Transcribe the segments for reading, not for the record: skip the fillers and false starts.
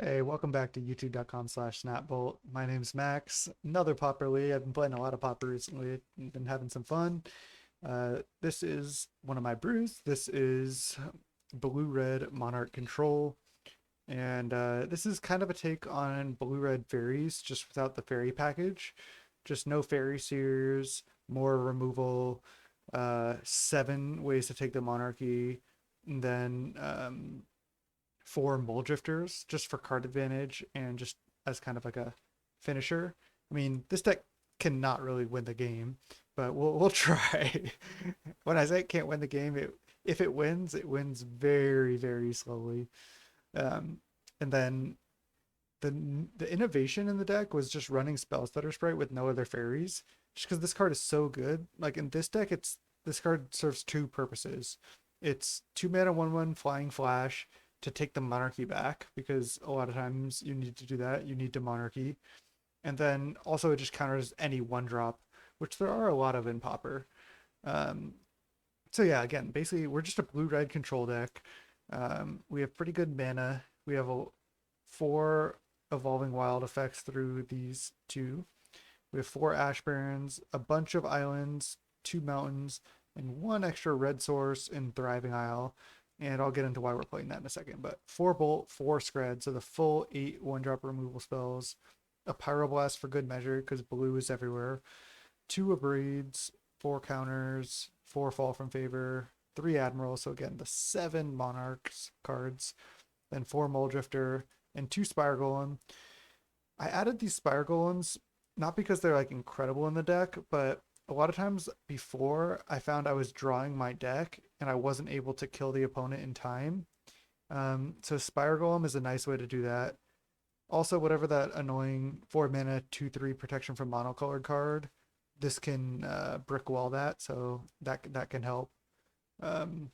Hey, welcome back to youtube.com/snapbolt. My name's Max, another Pauper Lee. I've been playing a lot of Pauper recently, been having some fun. This is one of my brews. This is blue-red Monarch Control, and this is kind of a take on blue-red fairies, just without the fairy package. Just no fairy seers, more removal, 7 ways to take the Monarchy, and then four Mulldrifters just for card advantage and just as kind of like a finisher. I mean, this deck cannot really win the game, but we'll try. When I say it can't win the game, if it wins very slowly. Um, and then the the innovation in the deck was just running Spellstutter Sprite with no other fairies, just because this card is so good. Like in this deck, this card serves two purposes. It's 2 mana 1/1 flying flash to take the Monarchy back, because a lot of times you need to do that. You need to Monarchy, and then also it just counters any 1 drop, which there are a lot of in Pauper. Um, so yeah, again, basically we're just a blue-red control deck. We have pretty good mana. We have 4 evolving wild effects through these two. We have 4 Ash Barrens, a bunch of islands, 2 mountains, and 1 extra red source in Thriving Isle. And I'll get into why we're playing that in a second. But 4 Bolt, 4 Skred, so the full 8 1-drop removal spells. A Pyroblast for good measure, because blue is everywhere. 2 Abrades, 4 counters, 4 Fall from Favor, 3 Admiral, so again, the 7 Monarchs cards. Then 4 Mulldrifter, and 2 Spire Golem. I added these Spire Golems not because they're like incredible in the deck, but a lot of times before I found I was drawing my deck and I wasn't able to kill the opponent in time. So Spire Golem is a nice way to do that. Also, whatever that annoying 4 mana 2/3 protection from monocolored card, this can brick wall that, so that can help. Um,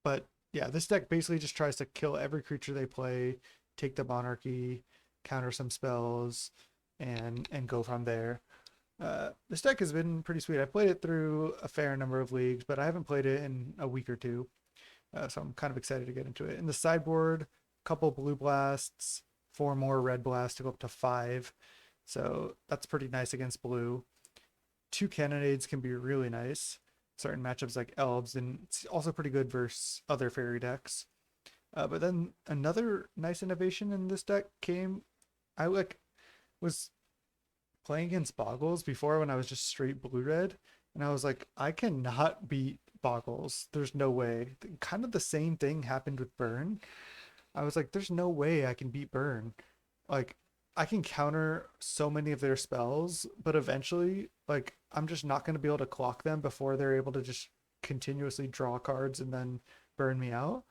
but yeah, this deck basically just tries to kill every creature they play, take the Monarchy, counter some spells, and go from there. This deck has been pretty sweet. I played it through a fair number of leagues, but I haven't played it in a week or two. So I'm kind of excited to get into it. In the sideboard, a couple blue blasts, 4 more red blasts to go up to 5. So that's pretty nice against blue. 2 cannonades can be really nice. Certain matchups like elves, and it's also pretty good versus other fairy decks. But then another nice innovation in this deck came. I was playing against Boggles before when I was just straight blue red, and I was like, I cannot beat Boggles. There's no way. Kind of the same thing happened with Burn. I was like, there's no way I can beat Burn. Like, I can counter so many of their spells, but eventually, like, I'm just not going to be able to clock them before they're able to just continuously draw cards and then burn me out.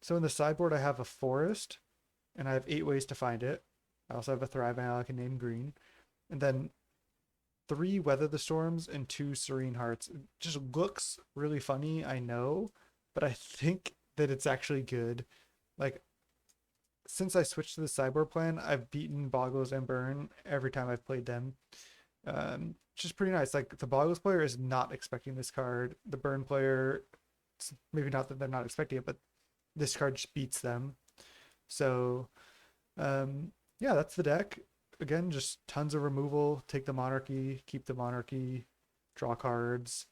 So in the sideboard, I have a forest, and I have 8 ways to find it. I also have a Thriving Isle I can name green, and then 3 Weather the Storms and 2 Serene Hearts. It just looks really funny, I know, but I think that it's actually good. Like, since I switched to the sideboard plan, I've beaten Boggles and Burn every time I've played them. Which is pretty nice. Like, the Boggles player is not expecting this card. The Burn player, maybe not that they're not expecting it, but this card just beats them. So, yeah, that's the deck. Again, just tons of removal. Take the Monarchy, keep the Monarchy, draw cards.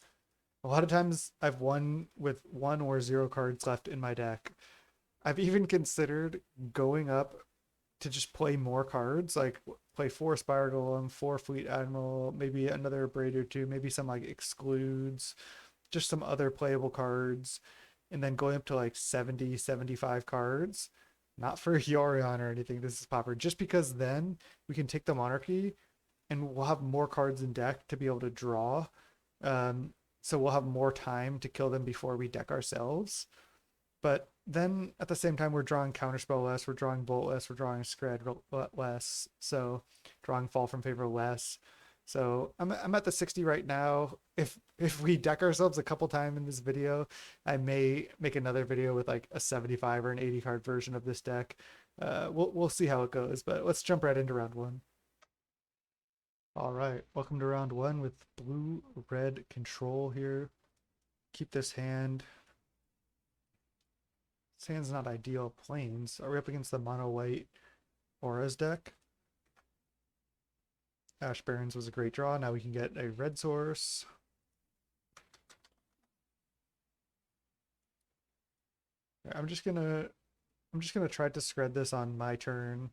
A lot of times I've won with 1 or 0 cards left in my deck. I've even considered going up to just play more cards, like play 4 Spire Golem, 4 Fleet Admiral, maybe another Abrade or 2, maybe some like excludes, just some other playable cards, and then going up to like 70, 75 cards. Not for Yorion or anything, this is Pauper, just because then we can take the Monarchy and we'll have more cards in deck to be able to draw. So we'll have more time to kill them before we deck ourselves. But then at the same time, we're drawing Counterspell less, we're drawing Bolt less, we're drawing Skred less, so drawing Fall from Favor less. So I'm at the 60 right now. If we deck ourselves a couple times in this video, I may make another video with like a 75 or an 80 card version of this deck. We'll see how it goes, but let's jump right into round one. All right, welcome to round one with blue red control here. Keep this hand This hand's not ideal. Plains. Are we up against the mono white auras deck? Ash Barrens was a great draw. Now we can get a red source. I'm just gonna try to Skred this on my turn,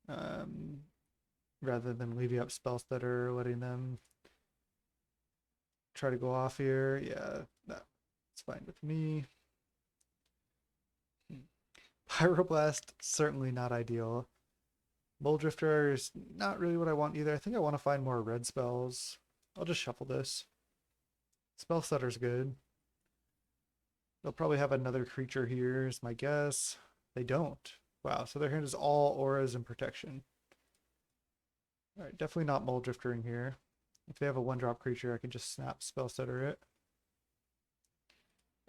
rather than leaving up Spellstutter, letting them try to go off here. Yeah, that's fine with me. Pyroblast, certainly not ideal. Mulldrifter is not really what I want either. I think I want to find more red spells. I'll just shuffle this. Spellstutter's good. They'll probably have another creature here, is my guess. They don't. Wow, so their hand is all auras and protection. Alright, definitely not Mulldriftering here. If they have a 1-drop creature, I can just snap Spellstutter it.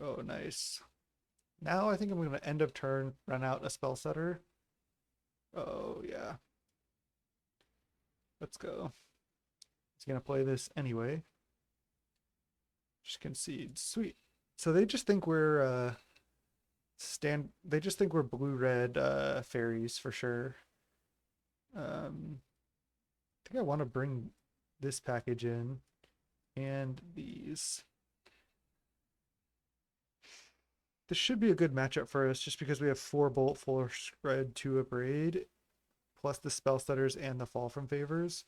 Oh, nice. Now I think I'm going to end of turn run out a Spellstutter. Oh, yeah. Let's go. He's going to play this anyway. Just concede. Sweet. So they just think we're they just think we're blue-red fairies for sure. I think I want to bring this package in and these. This should be a good matchup for us just because we have 4 Bolt, 4 Skred, 2 Abrade, plus the Spellstutters and the Fall from Favors.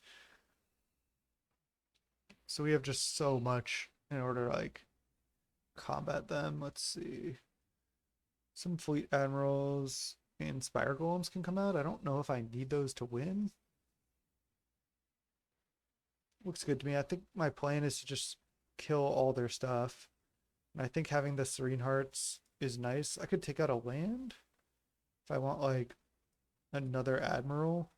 So we have just so much in order to like combat them. Let's see. Some Fleet Admirals and Spire Golems can come out. I don't know if I need those to win. Looks good to me. I think my plan is to just kill all their stuff. And I think having the Serene Hearts is nice. I could take out a land if I want like another Admiral.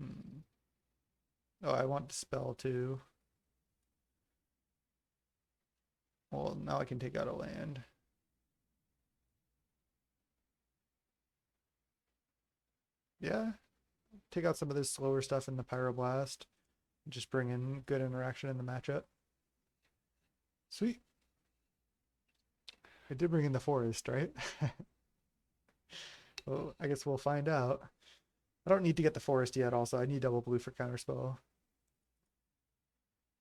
Oh, I want Dispel too. Well, now I can take out a land. Yeah. Take out some of this slower stuff in the Pyroblast. Just bring in good interaction in the matchup. Sweet. I did bring in the forest, right? Well, I guess we'll find out. I don't need to get the forest yet also. I need double blue for Counterspell.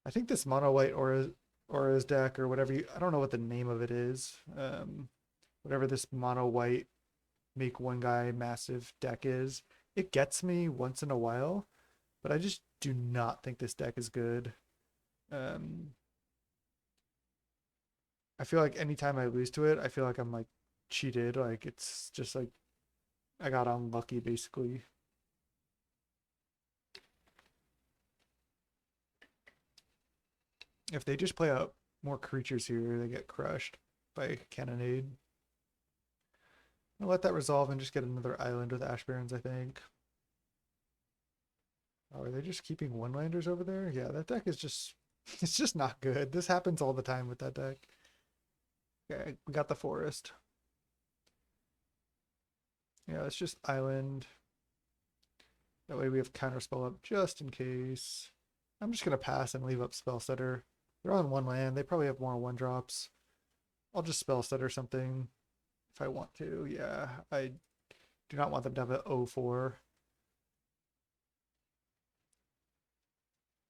I think this mono white Aura's deck or whatever I don't know what the name of it is. Whatever this mono white make one guy massive deck is. It gets me once in a while, but I just do not think this deck is good. I feel like anytime I lose to it, I feel like I'm like cheated. Like it's just like I got unlucky basically. If they just play out more creatures here, they get crushed by Cannonade. I'll let that resolve and just get another island with Ash Barrens, I think. Oh, are they just keeping one-landers over there? Yeah, that deck is just... It's just not good. This happens all the time with that deck. Okay, we got the forest. Yeah, it's just island. That way we have Counterspell up just in case. I'm just going to pass and leave up Spellstutter. They're on 1 land. They probably have more 1-drops. I'll just Spellstutter something if I want to. Yeah, I do not want them to have an 0-4.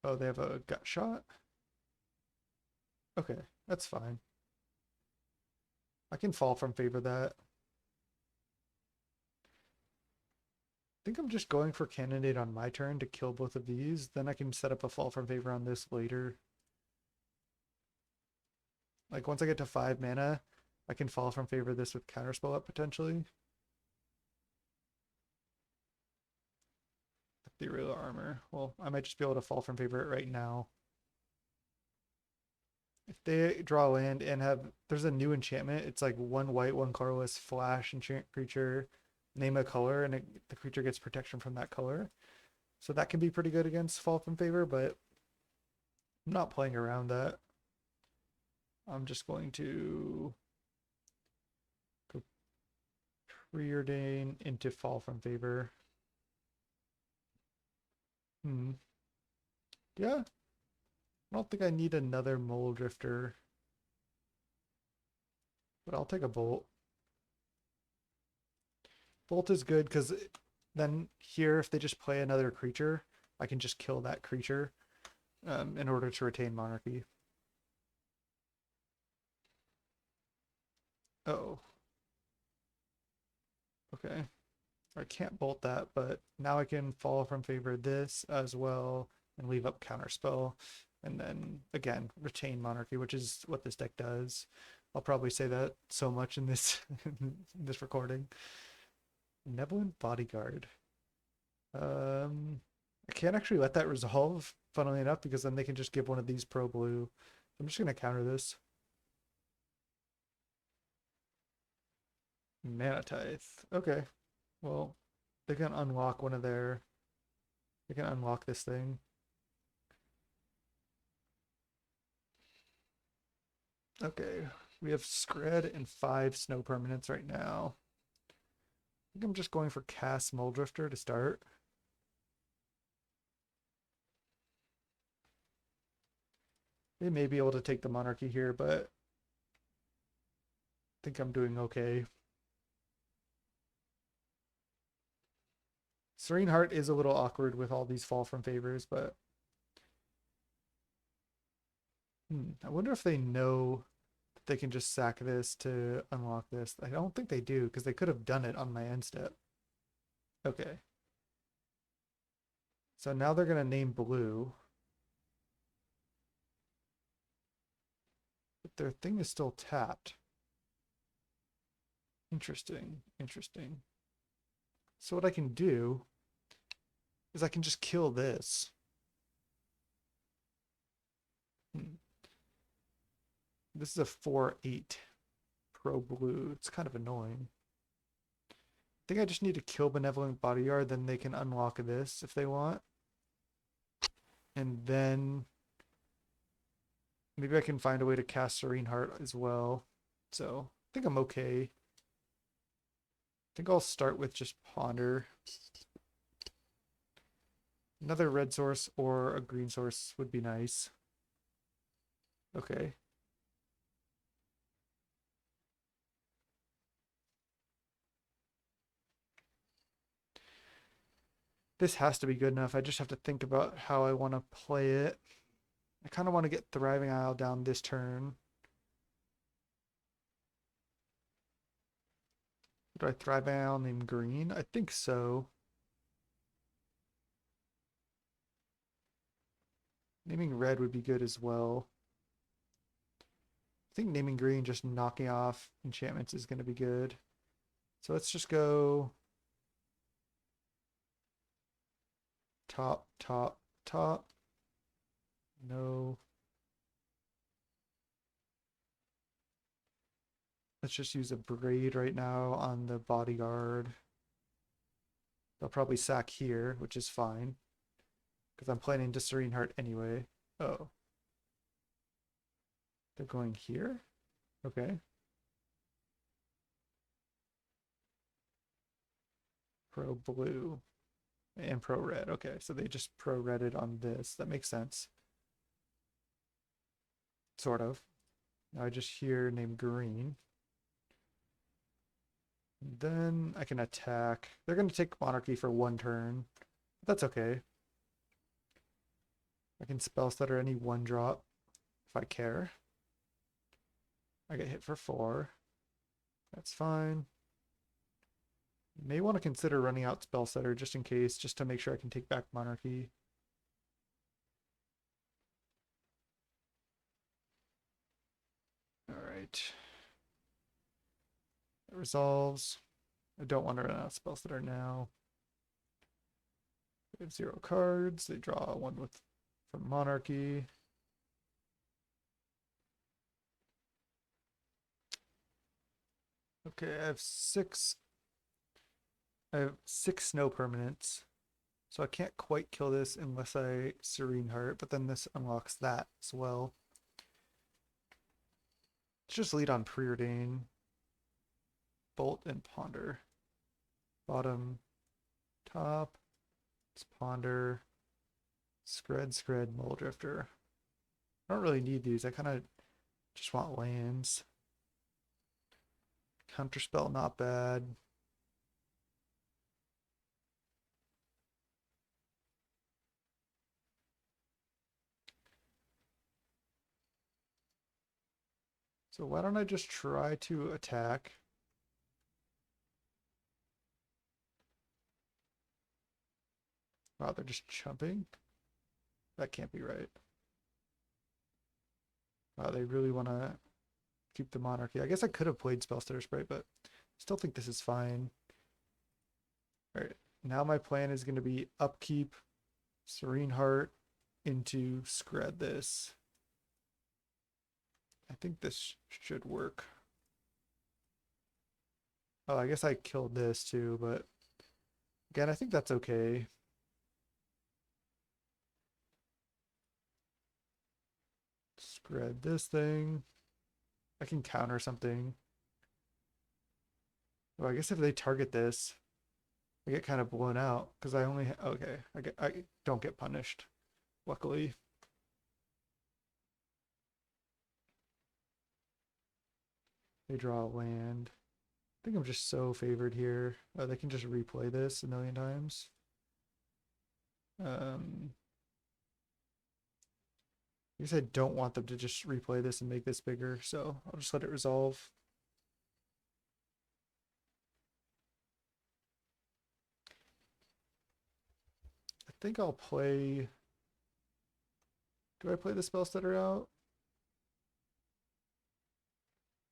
Oh, they have a gut shot? Okay, that's fine. I can fall from favor that. I think I'm just going for Cannonade on my turn to kill both of these. Then I can set up a fall from favor on this later. Like once I get to 5 mana, I can fall from favor this with Counterspell up potentially. The real armor. Well, I might just be able to fall from favor it right now. If they draw land and have, there's a new enchantment. It's like 1 white, 1 colorless flash enchant creature. Name a color and the creature gets protection from that color. So that can be pretty good against fall from favor, but I'm not playing around that. I'm just going to go Preordain into fall from favor. Yeah. I don't think I need another Mulldrifter. but I'll take a bolt. Bolt is good because then here, if they just play another creature, I can just kill that creature in order to retain Monarchy. Oh. Okay. I can't bolt that, but now I can fall from favor this as well and leave up Counterspell. And then, again, retain Monarchy, which is what this deck does. I'll probably say that so much in this, in this recording. Benevolent Bodyguard. I can't actually let that resolve, funnily enough, because then they can just give one of these pro blue. I'm just going to counter this. Mana Tithe. Okay. Well, they can unlock one of their... They can unlock this thing. Okay. We have Skred and 5 snow permanents right now. I think I'm just going for cast Mulldrifter to start. They may be able to take the Monarchy here, but I think I'm doing okay. Serene Heart is a little awkward with all these fall from favors, but I wonder if they know that they can just sack this to unlock this. I don't think they do, because they could have done it on my end step. Okay. So now they're going to name blue. But their thing is still tapped. Interesting, interesting. So what I can do is I can just kill this. This is a 4/8 pro blue. It's kind of annoying. I think I just need to kill Benevolent Bodyguard, then they can unlock this if they want. And then maybe I can find a way to cast Serene Heart as well. So I think I'm okay. I think I'll start with just Ponder. Another red source or a green source would be nice. Okay. This has to be good enough. I just have to think about how I want to play it. I kind of want to get Thriving Isle down this turn. Do I Thriving Isle name green? I think so. Naming red would be good as well. I think naming green, just knocking off enchantments is going to be good. So let's just go top, top, top. No. Let's just use Abrade right now on the Bodyguard. They'll probably sack here, which is fine, because I'm planning to Serene Heart anyway. Oh. They're going here? Okay. Pro blue and pro red. Okay, so they just pro redded on this. That makes sense. Sort of. Now I just hear name green. Then I can attack. They're going to take Monarchy for 1 turn. That's okay. I can Spellstutter any 1-drop if I care. I get hit for 4. That's fine. May want to consider running out Spellstutter just in case, just to make sure I can take back Monarchy. Alright. It resolves. I don't want to run out Spellstutter now. We have 0 cards. They draw 1 with from Monarchy. Okay, I have 6 snow permanents. So I can't quite kill this unless I Serene Heart, but then this unlocks that as well. Let's just lead on Preordain. Bolt and Ponder. Bottom, top. Let's Ponder. Skred, Mulldrifter. I don't really need these. I kind of just want lands. Counterspell, not bad. So why don't I just try to attack? Wow, they're just chumping? That can't be right. Wow, they really want to keep the Monarchy. I guess I could have played Spellstutter Sprite, but still think this is fine. All right, now my plan is going to be upkeep Serene Heart into Skred.This. I think this should work. Oh, I guess I killed this too, but again, I think that's okay. Skred.This thing. I can counter something. Well, I guess if they target this, I get kind of blown out because I only okay. I don't get punished, luckily. They draw a land. I think I'm just so favored here. They can just replay this a million times. I guess I don't want them to just replay this and make this bigger, so I'll just let it resolve. I think I'll play... Do I play the Spellstutter out?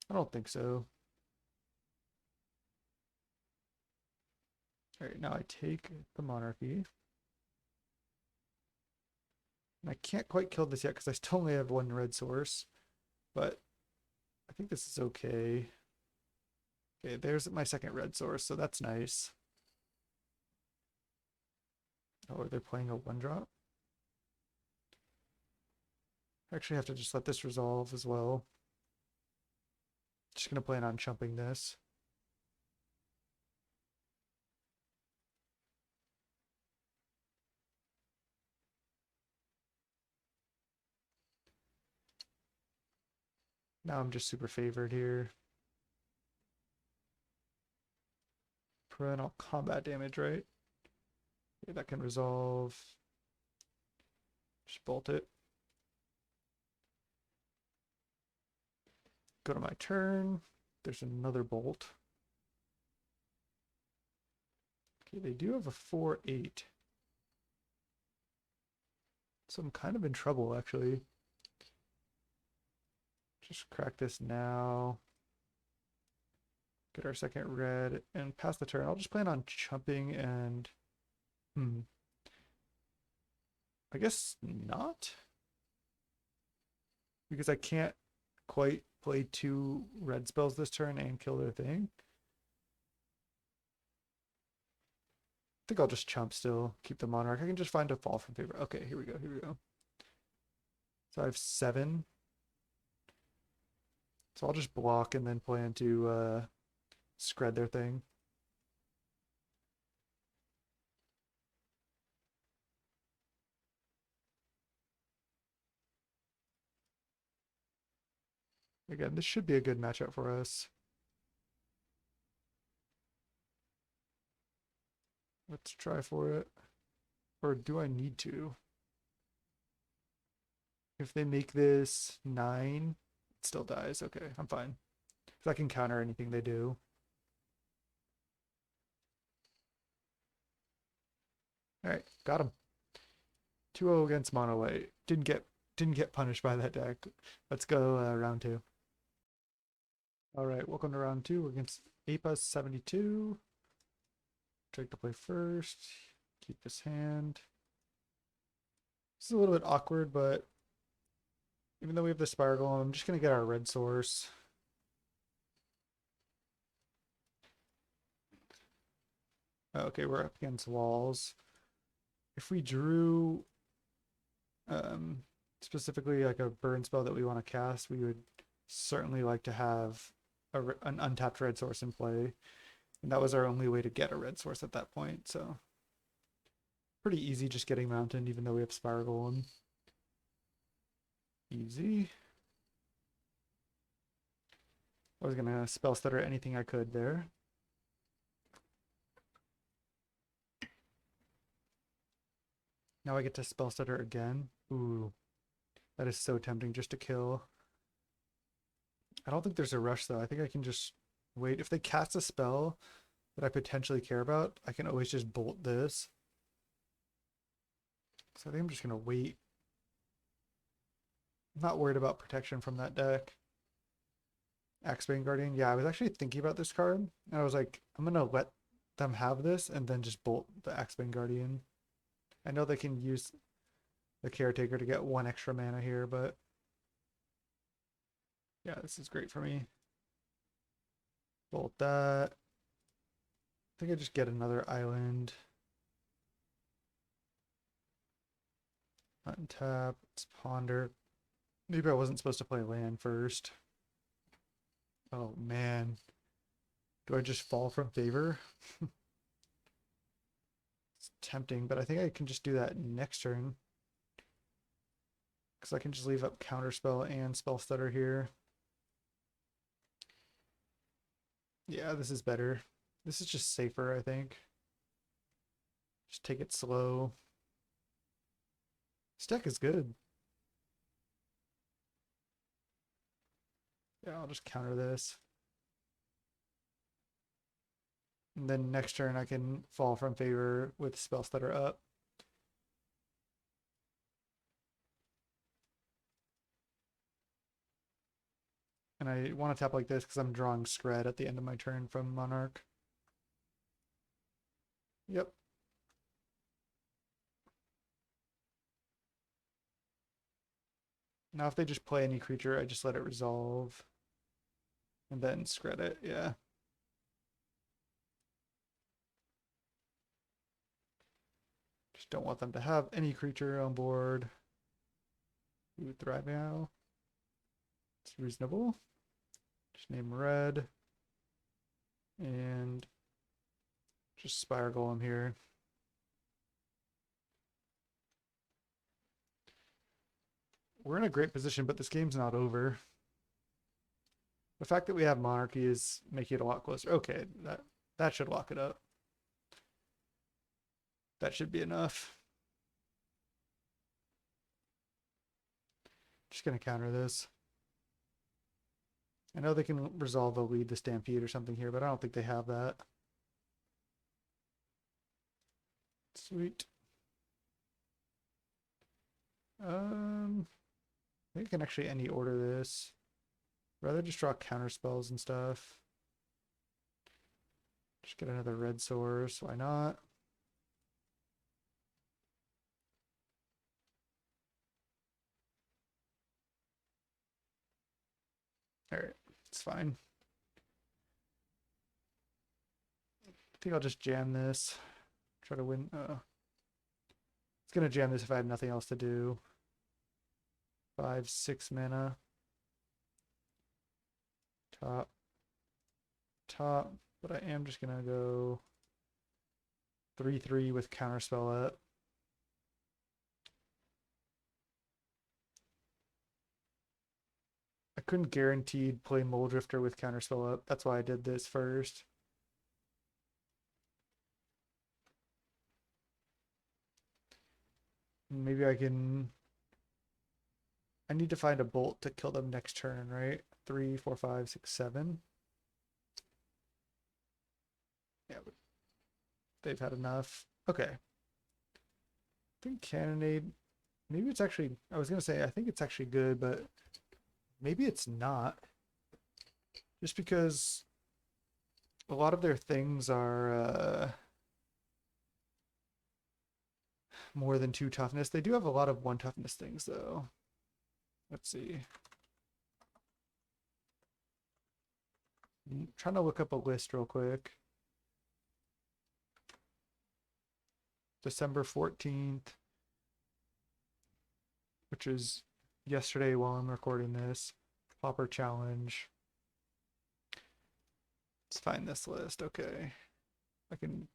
I don't think so. Alright, now I take the Monarchy. And I can't quite kill this yet because I still only have one red source. But I think this is okay. Okay, there's my second red source, so that's nice. Oh, they're playing a 1-drop? I actually have to just let this resolve as well. Just gonna plan on chumping this. Now I'm just super favored here. Parental combat damage, right? Okay, that can resolve. Just bolt it. Go to my turn. There's another bolt. Okay, they do have a 4/8. So I'm kind of in trouble, actually. Just crack this now. Get our second red and pass the turn. I'll just plan on chumping and... I guess not. Because I can't quite play 2 red spells this turn and kill their thing. I think I'll just chump still. Keep the Monarch. I can just find a fall from favor. Okay, here we go. Here we go. So I have 7. So I'll just block and then plan to Skred their thing. Again, this should be a good matchup for us. Let's try for it. Or do I need to? If they make this 9, it still dies. Okay, I'm fine. Because I can counter anything they do. Alright, got him. 2-0 against Mono White. Didn't get punished by that deck. Let's go round 2. Alright, welcome to round 2. We're against Apas72. Drake to play first. Keep this hand. This is a little bit awkward, but even though we have the Spire Golem, I'm just going to get our red source. Okay, we're up against walls. If we drew specifically like a burn spell that we want to cast, we would certainly like to have an untapped red source in play. And that was our only way to get a red source at that point, so pretty easy just getting Mountain, even though we have Spire Golem. Easy. I was gonna spell stutter anything I could there. Now I get to spell stutter again. Ooh, that is so tempting just to kill. I don't think there's a rush though. I think I can just wait. If they cast a spell that I potentially care about, I can always just bolt this. So I think I'm just gonna wait. I'm not worried about protection from that deck. Axebane Guardian. Yeah, I was actually thinking about this card. And I was like, I'm gonna let them have this and then just bolt the Axebane Guardian. I know they can use the Caretaker to get 1 extra mana here, but yeah, this is great for me. Bolt that. I think I just get another island. Untap. Let's ponder. Maybe I wasn't supposed to play land first. Oh man. Do I just fall from favor? It's tempting, but I think I can just do that next turn. Because I can just leave up Counterspell and Spell Stutter here. Yeah, this is better. This is just safer, I think. Just take it slow. This deck is good. Yeah, I'll just counter this. And then next turn I can fall from favor with Spell Stutter up. And I want to tap like this because I'm drawing Skred at the end of my turn from Monarch. Yep. Now if they just play any creature, I just let it resolve. And then Skred it, yeah. Just don't want them to have any creature on board. Ooh, Thrive now. It's reasonable. Just name red. And just Spire Golem here. We're in a great position, but this game's not over. The fact that we have Monarchy is making it a lot closer. Okay, that should lock it up. That should be enough. Just gonna counter this. I know they can resolve a lead the Stampede or something here, but I don't think they have that. Sweet. I think I can actually any order this. Rather just draw counter spells and stuff. Just get another red source. Why not? Alright, it's fine. I think I'll just jam this. Try to win. It's gonna jam this if I have nothing else to do. 5, 6 mana. Top. But I am just gonna go 3/3 with Counterspell up. I couldn't guaranteed play Mulldrifter with Counterspell up. That's why I did this first. Maybe I can... I need to find a bolt to kill them next turn, right? 3, 4, 5, 6, 7. Yeah, but they've had enough. Okay. I think Cannonade... Maybe it's actually... I was going to say, I think it's actually good, but maybe it's not. Just because a lot of their things are more than 2 toughness. They do have a lot of 1 toughness things, though. Let's see. I'm trying to look up a list real quick. December 14th, which is yesterday while I'm recording this. Pauper challenge. Let's find this list. Okay. I can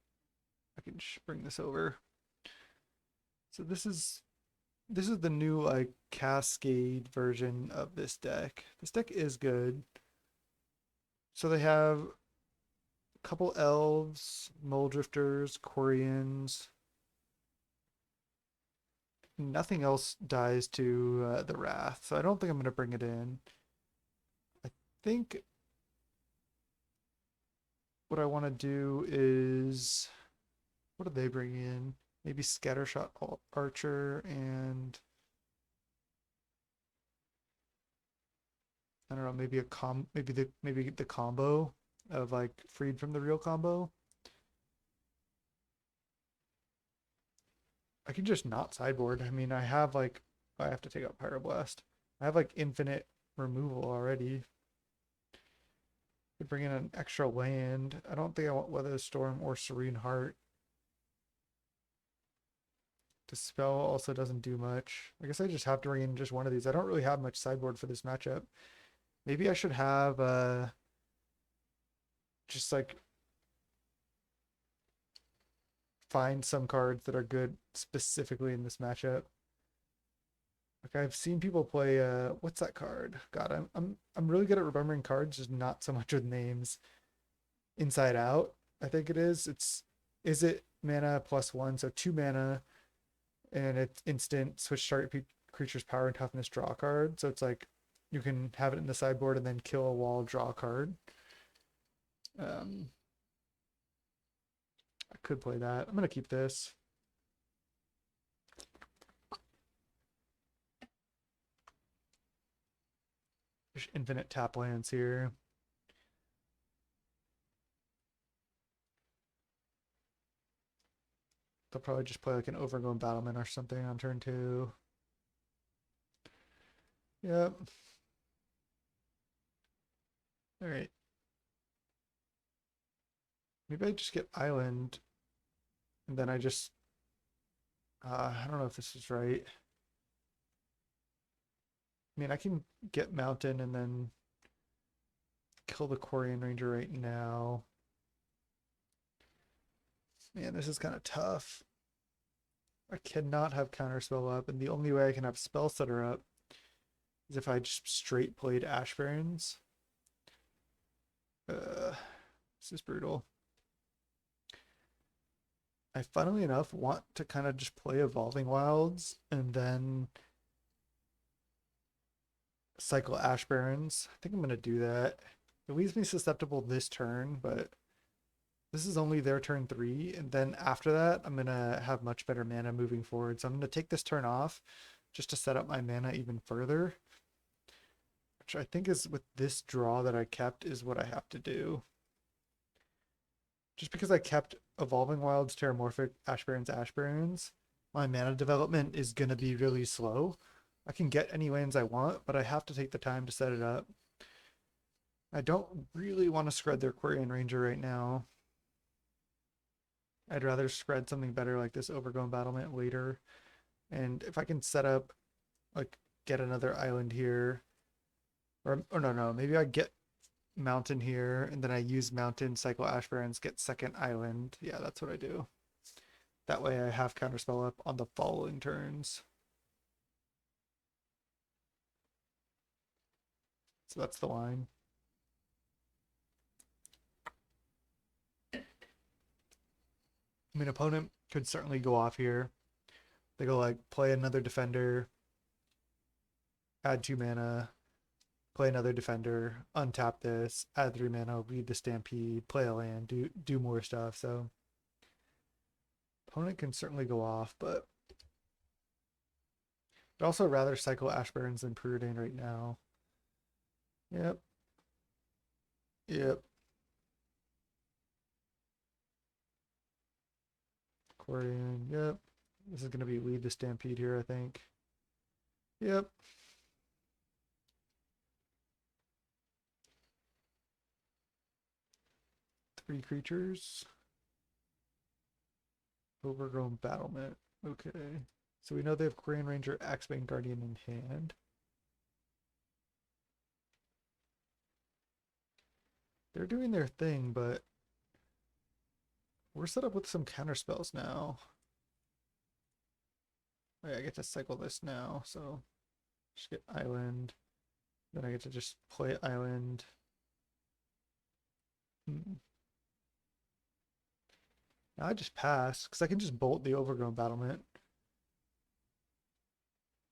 bring this over. So this is the new like Cascade version of this deck. This deck is good. So they have a couple elves, Mulldrifters, Quarians. Nothing else dies to the Wrath, so I don't think I'm going to bring it in. I think what I want to do is, what do they bring in? Maybe Scattershot Archer and I don't know, maybe maybe the combo of like freed from the real combo. I can just not sideboard. I mean, I have like I have to take out Pyroblast. I have like infinite removal already. Could bring in an extra land. I don't think I want Weather Storm or Serene Heart. Dispel also doesn't do much. I guess I just have to bring in just one of these. I don't really have much sideboard for this matchup. Maybe I should have just like find some cards that are good specifically in this matchup. Like I've seen people play what's that card? God, I'm really good at remembering cards, just not so much with names. Inside Out, I think it is. Is it mana +1, so 2 mana, and it's instant switch target creature's power and toughness, draw a card. So it's like you can have it in the sideboard and then kill a wall, draw a card. I could play that. I'm gonna keep this. There's infinite tap lands here. They'll probably just play like an Overgrown Battlement or something on turn 2. Yep. All right. Maybe I just get Island, and then I just I don't know if this is right. I mean, I can get Mountain and then kill the Quarian Ranger right now. Man, this is kind of tough. I cannot have Counterspell up, and the only way I can have Spellstutter up is if I just straight played Ash Barrens. This is brutal. I, funnily enough, want to kind of just play Evolving Wilds and then cycle Ash Barrens. I think I'm going to do that. It leaves me susceptible this turn, but this is only their turn 3, and then after that, I'm going to have much better mana moving forward. So I'm going to take this turn off just to set up my mana even further, which I think is with this draw that I kept is what I have to do. Just because I kept Evolving Wilds, Terramorphic, Ash Barrens, my mana development is going to be really slow. I can get any lands I want, but I have to take the time to set it up. I don't really want to Skred their Quarian Ranger right now. I'd rather Skred something better like this Overgrown Battlement later. And if I can set up, like, get another island here, or no, maybe I get Mountain here, and then I use Mountain, cycle Ash Barrens, get second island. Yeah, that's what I do. That way I have Counterspell up on the following turns. So that's the line. I mean, opponent could certainly go off here. They go like play another defender, add 2 mana, play another defender, untap this, add 3 mana, lead the Stampede, play a land, do more stuff. So opponent can certainly go off, but I'd also rather cycle Ash Barrens than Preordain right now. Yep. Yep. Quarian. Yep. This is going to be lead the Stampede here, I think. Yep. Three creatures. Overgrown Battlement. Okay. So we know they have Quarian Ranger, Axebane Guardian in hand. They're doing their thing, but we're set up with some counterspells now. Oh, yeah, I get to cycle this now, so just get Island. Then I get to just play Island. Hmm. Now I just pass because I can just bolt the Overgrown Battlement.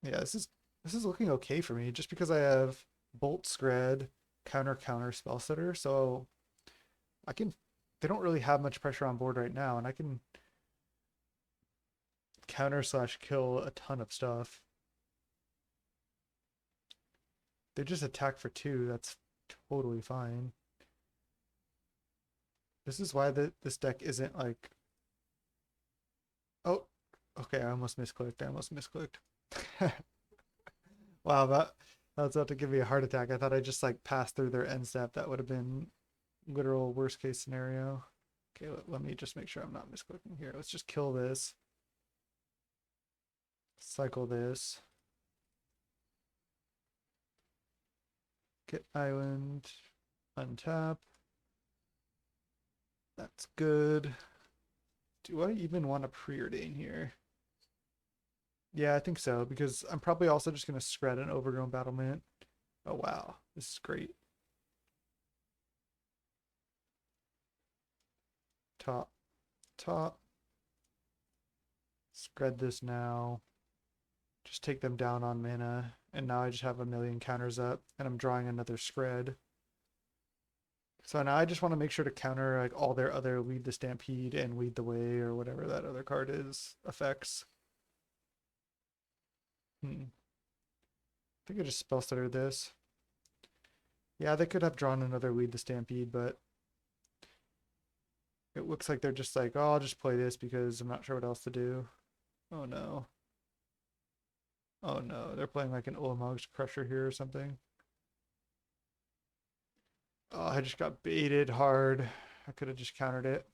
Yeah, this is looking okay for me just because I have Bolt, Skred, counter Spellstutter, so I can. They don't really have much pressure on board right now, and I can counter/kill a ton of stuff. They just attack for 2. That's totally fine. This is why this deck isn't like. Oh, okay. I almost misclicked. Wow, that was about to give me a heart attack. I thought I just like passed through their end step. That would have been literal worst case scenario. Okay, let me just make sure I'm not misclicking here. Let's just kill this. Cycle this. Get island. Untap. That's good. Do I even want to Preordain here? Yeah, I think so, because I'm probably also just going to Skred an Overgrown Battlement. Oh, wow. This is great. Top. Skred this now. Just take them down on mana. And now I just have a million counters up, and I'm drawing another Skred. So now I just want to make sure to counter like all their other Lead the Stampede and Lead the Way or whatever that other card is effects. I think I just Spellstutter this. Yeah, they could have drawn another Lead the Stampede, but it looks like they're just like, oh, I'll just play this because I'm not sure what else to do. Oh no. Oh no, they're playing like an Ulamog's Crusher here or something. Oh, I just got baited hard. I could have just countered it.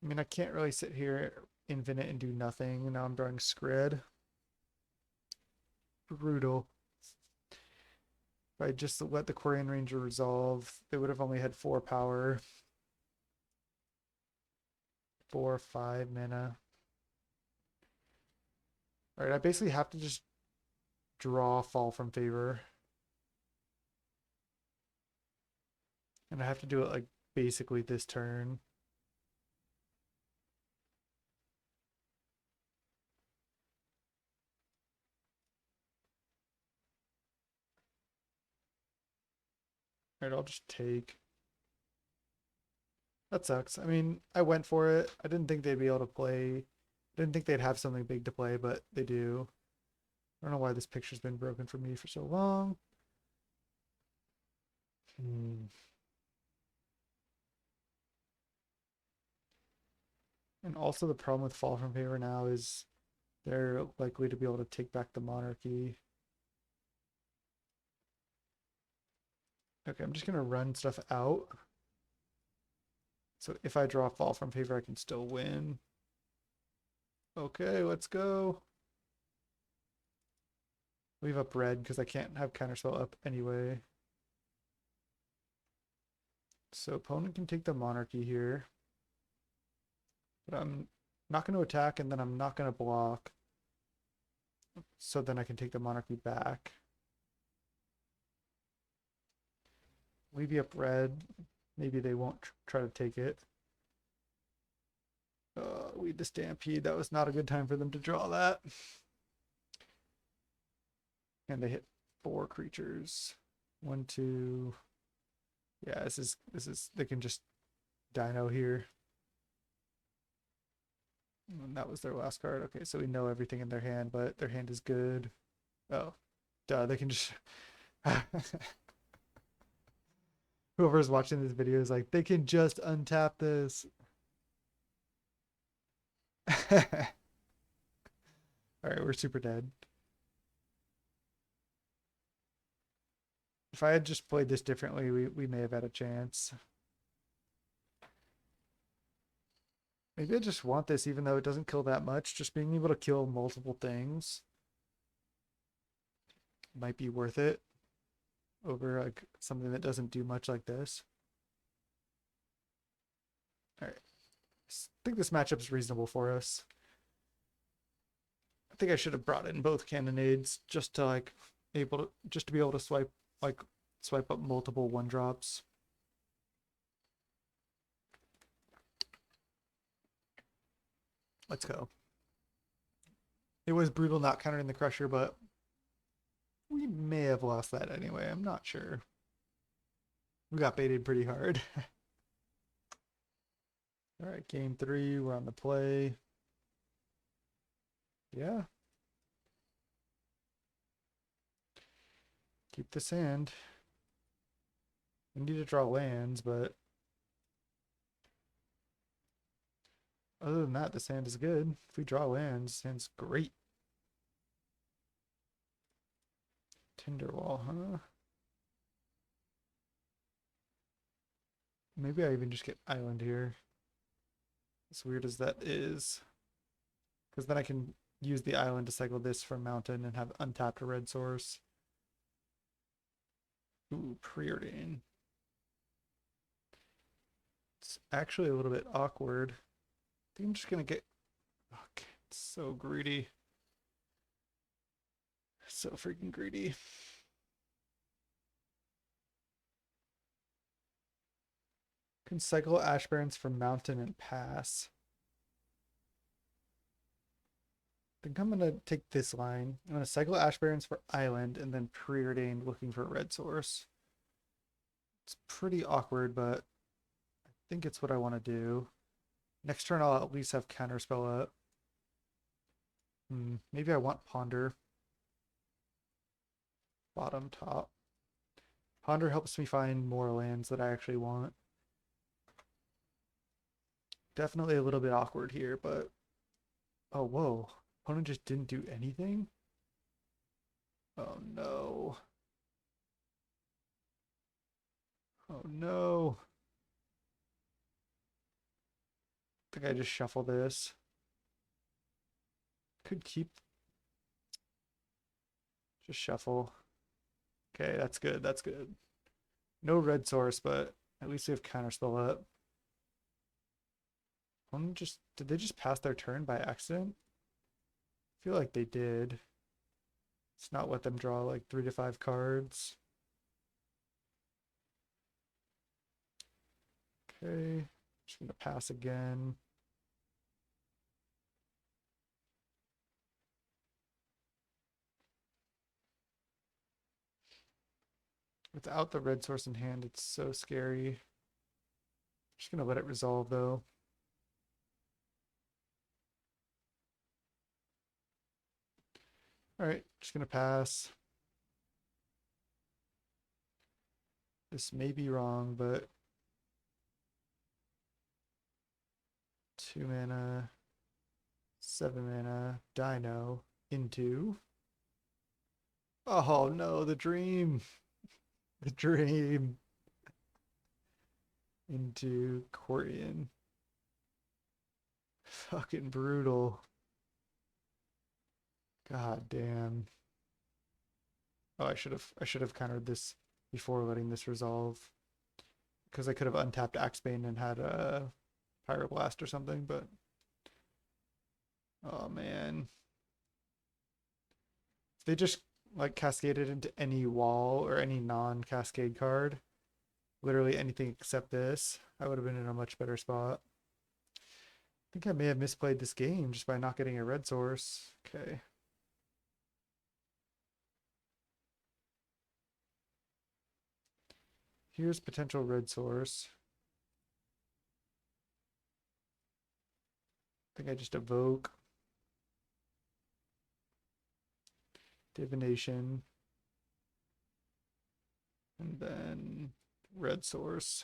I mean, I can't really sit here infinite and do nothing. Now I'm drawing Skred. Brutal. If I just let the Quarian Ranger resolve, they would have only had 4 power. 4, 5 mana. Alright, I basically have to just draw Fall from Favor. And I have to do it like basically this turn. Alright, I'll just take. That sucks. I mean, I went for it. I didn't think they'd be able to play. I didn't think they'd have something big to play, but they do. I don't know why this picture's been broken for me for so long. And also the problem with Fall from Favor now is they're likely to be able to take back the Monarchy. Okay, I'm just going to run stuff out. So if I draw Fall from Favor, I can still win. Okay, let's go. Leave up red because I can't have Counterspell up anyway. So opponent can take the Monarchy here. But I'm not going to attack and then I'm not going to block. So then I can take the Monarchy back. Leave you up red. Maybe they won't try to take it. Lead the Stampede. That was not a good time for them to draw that. And they hit 4 creatures. 1, 2. Yeah, this is they can just dino here. And that was their last card. Okay, so we know everything in their hand, but their hand is good. Oh, duh, they can just whoever's watching this video is like, they can just untap this. Alright, we're super dead. If I had just played this differently, we may have had a chance. Maybe I just want this even though it doesn't kill that much. Just being able to kill multiple things might be worth it over like something that doesn't do much like this. Alright. I think this matchup is reasonable for us. I think I should have brought in both Cannonades just to like able to just to be able to swipe up multiple 1-drops. Let's go. It was brutal not countering the Crusher, but we may have lost that anyway. I'm not sure. We got baited pretty hard. All right, game 3, we're on the play. Yeah. Keep this hand. We need to draw lands, but other than that, this hand is good. If we draw lands, this hand's great. Tinderwall, huh? Maybe I even just get Island here. As weird as that is. Because then I can use the Island to cycle this from Mountain and have untapped a red source. Ooh, Preordain. It's actually a little bit awkward. I think I'm just gonna get... Okay, it's so greedy. So freaking greedy. Can cycle Ash Barrens from Mountain and pass. I think I'm gonna take this line. I'm gonna cycle Ash Barrens for Island and then Preordain looking for a red source. It's pretty awkward, but I think it's what I want to do. Next turn I'll at least have Counterspell up. Maybe I want Ponder. Bottom, top. Ponder helps me find more lands that I actually want. Definitely a little bit awkward here, but... Oh, whoa. Opponent just didn't do anything? Oh, no. Oh, no. I think I just shuffle this. Could keep... Just shuffle. Okay, that's good, that's good. No red source, but at least we have Counterspell up. Did they just pass their turn by accident? I feel like they did. It's not let them draw like 3 to 5 cards. Okay, just gonna pass again. Without the red source in hand, it's so scary. Just gonna let it resolve though. All right, just gonna pass. This may be wrong, but 2 mana, 7 mana, Dino into. Oh no, the dream. The dream. Into Corian. Fucking brutal. God damn. Oh, I should have countered this before letting this resolve. Because I could have untapped Axebane and had a Pyroblast or something, but oh man. If they just like cascaded into any wall or any non-cascade card, literally anything except this, I would have been in a much better spot. I think I may have misplayed this game just by not getting a red source. Okay. Here's potential red source. I think I just evoke. Divination. And then red source.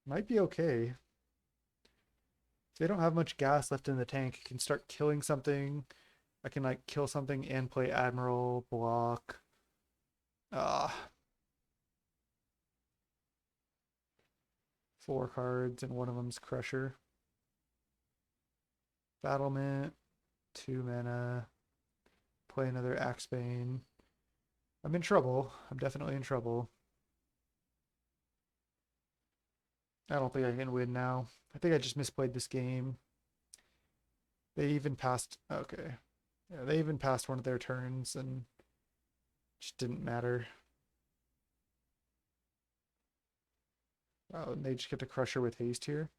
Might be okay. If they don't have much gas left in the tank, I can start killing something. I can like kill something and play Admiral, block. Ah. 4 cards and one of them's Crusher. Battlement, 2 mana. Play another Axebane. I'm in trouble. I'm definitely in trouble. I don't think I can win now. I think I just misplayed this game. They even passed... Okay. Yeah, they even passed one of their turns and just didn't matter. Oh, and they just get to crush her with haste here.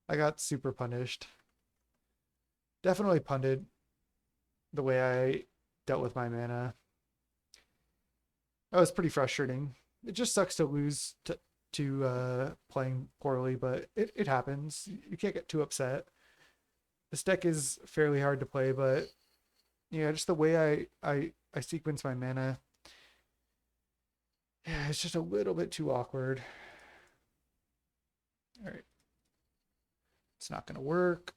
I got super punished. Definitely punted the way I dealt with my mana. That was pretty frustrating. It just sucks to lose to playing poorly, but it happens. You can't get too upset. This deck is fairly hard to play, but yeah, just the way I sequence my mana, yeah, it's just a little bit too awkward. All right, it's not gonna work.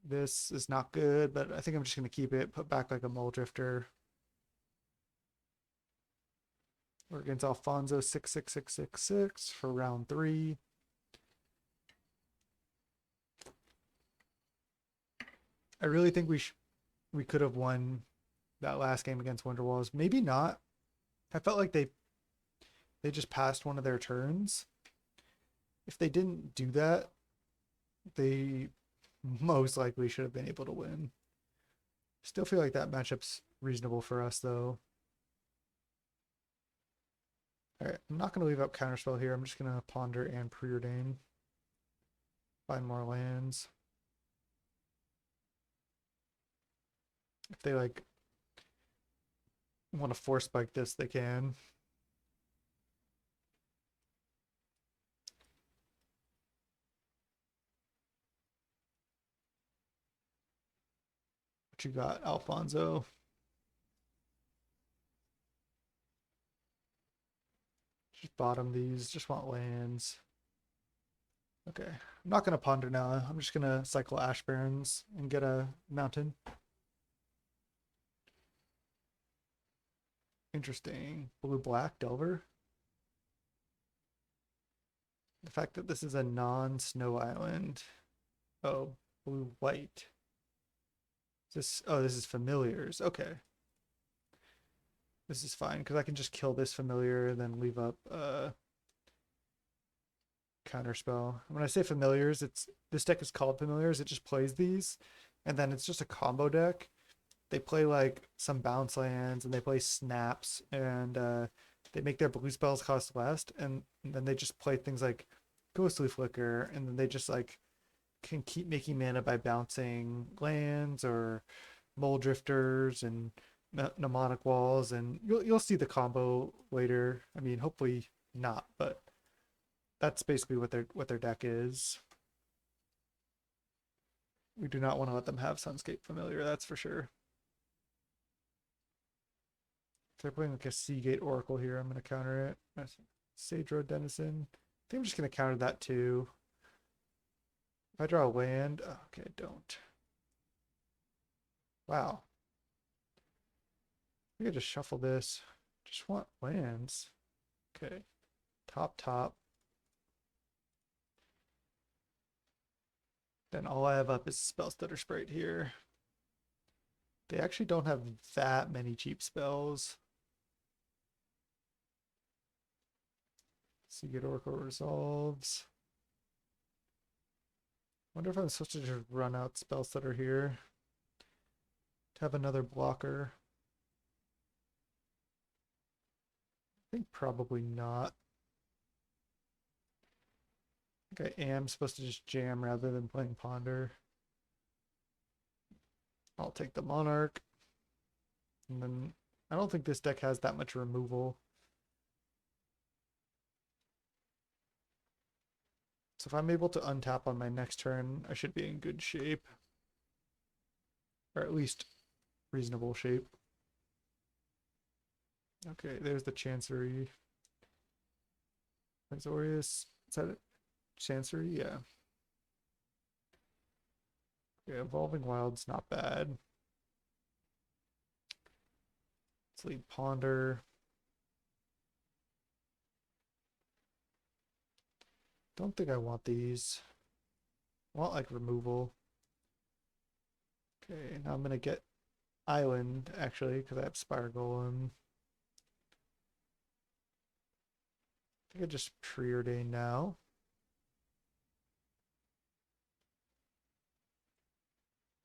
This is not good, but I think I'm just gonna keep it, put back like a Mulldrifter. We're against Alfonso 66666 for round 3. I really think we could have won that last game against Wonderwalls. Maybe not. I felt like they just passed one of their turns. If they didn't do that, they most likely should have been able to win. Still feel like that matchup's reasonable for us though. Alright, I'm not going to leave up Counterspell here. I'm just going to Ponder and Preordain. Find more lands. If they like want to force spike this, they can. What you got, Alfonso? Just bottom these, just want lands. Okay, I'm not going to ponder now. I'm just going to cycle Ash Barrens and get a mountain. Interesting. Blue-black Delver. The fact that this is a non-snow island. Oh, blue-white. This, oh, this is familiars. Okay. This is fine because I can just kill this familiar and then leave up Counterspell. When I say familiars, this deck is called familiars. It just plays these, and then it's just a combo deck. They play like some bounce lands and they play snaps, and they make their blue spells cost less, and then they just play things like Ghostly Flicker, and then they just like can keep making mana by bouncing lands or Mulldrifters and mnemonic walls, and you'll see the combo later. I mean, hopefully not, but that's basically what their deck is. We do not want to let them have Sunscape Familiar, that's for sure. If they're playing like a Seagate Oracle here, I'm going to counter it. Sage Road Denizen. I think I'm just going to counter that too. If I draw a land, oh, okay, don't. Wow. I could just shuffle this. Just want lands. Okay. Top. Then all I have up is Spellstutter Sprite here. They actually don't have that many cheap spells. Seagate Oracle resolves. Wonder if I'm supposed to just run out Spellstutter here to have another blocker. I think probably not. I think I am supposed to just jam rather than playing Ponder. I'll take the Monarch. And then I don't think this deck has that much removal. So if I'm able to untap on my next turn, I should be in good shape. Or at least reasonable shape. Okay, there's the Chancery. Azorius. Is that it? Chancery? Yeah. Okay, Evolving Wild's not bad. Let's leave Ponder. Don't think I want these. I want like removal. Okay, now I'm gonna get Island actually because I have Spire Golem. I think I just Preordain now.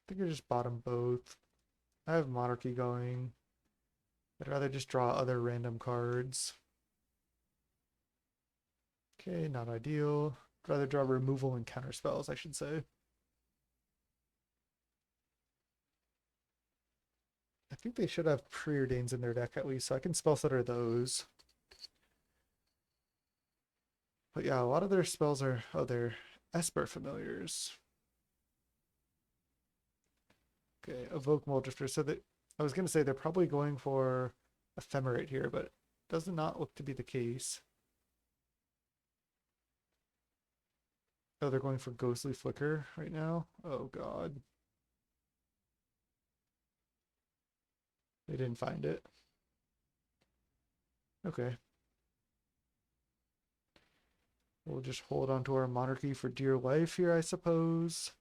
think I just bought them both. I have Monarchy going. I'd rather just draw other random cards. Okay, not ideal. I'd rather draw removal and counter spells, I should say. I think they should have Preordains in their deck at least, so I can Spellstutter those. But yeah, a lot of their spells are, oh, they're Esper familiars. Okay, evoke Mulldrifter. So that I was gonna say they're probably going for Ephemerate here, but it does not look to be the case. Oh, they're going for Ghostly Flicker right now. Oh god. They didn't find it. Okay. We'll just hold on to our Monarchy for dear life here, I suppose.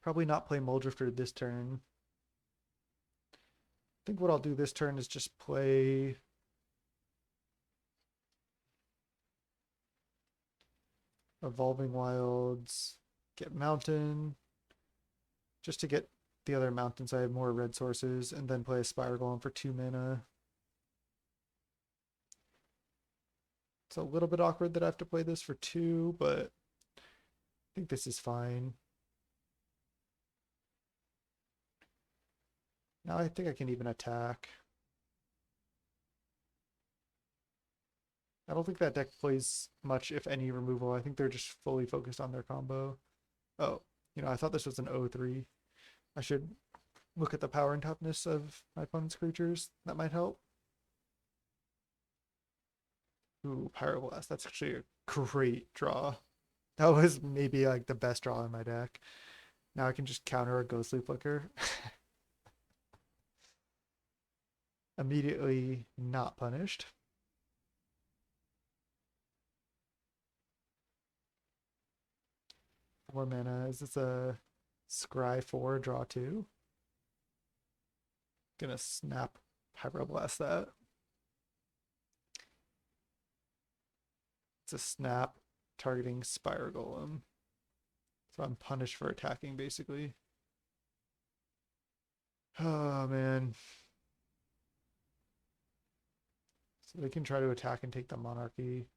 Probably not play Mulldrifter this turn. I think what I'll do this turn is just play Evolving Wilds, get Mountain, just to get the other mountains. I have more red sources, and then play a Spire Golem for 2 mana. It's a little bit awkward that I have to play this for 2, but I think this is fine. Now I think I can even attack. I don't think that deck plays much, if any, removal. I think they're just fully focused on their combo. Oh, I thought this was an 0-3. I should look at the power and toughness of my opponent's creatures. That might help. Ooh, Pyroblast. That's actually a great draw. That was maybe like the best draw in my deck. Now I can just counter a Ghostly Flicker. Immediately not punished. Four mana. Is this a Scry 4 draw 2? Gonna snap Pyroblast that. It's a snap targeting Spire Golem. So I'm punished for attacking, basically. Oh, man. So they can try to attack and take the Monarchy.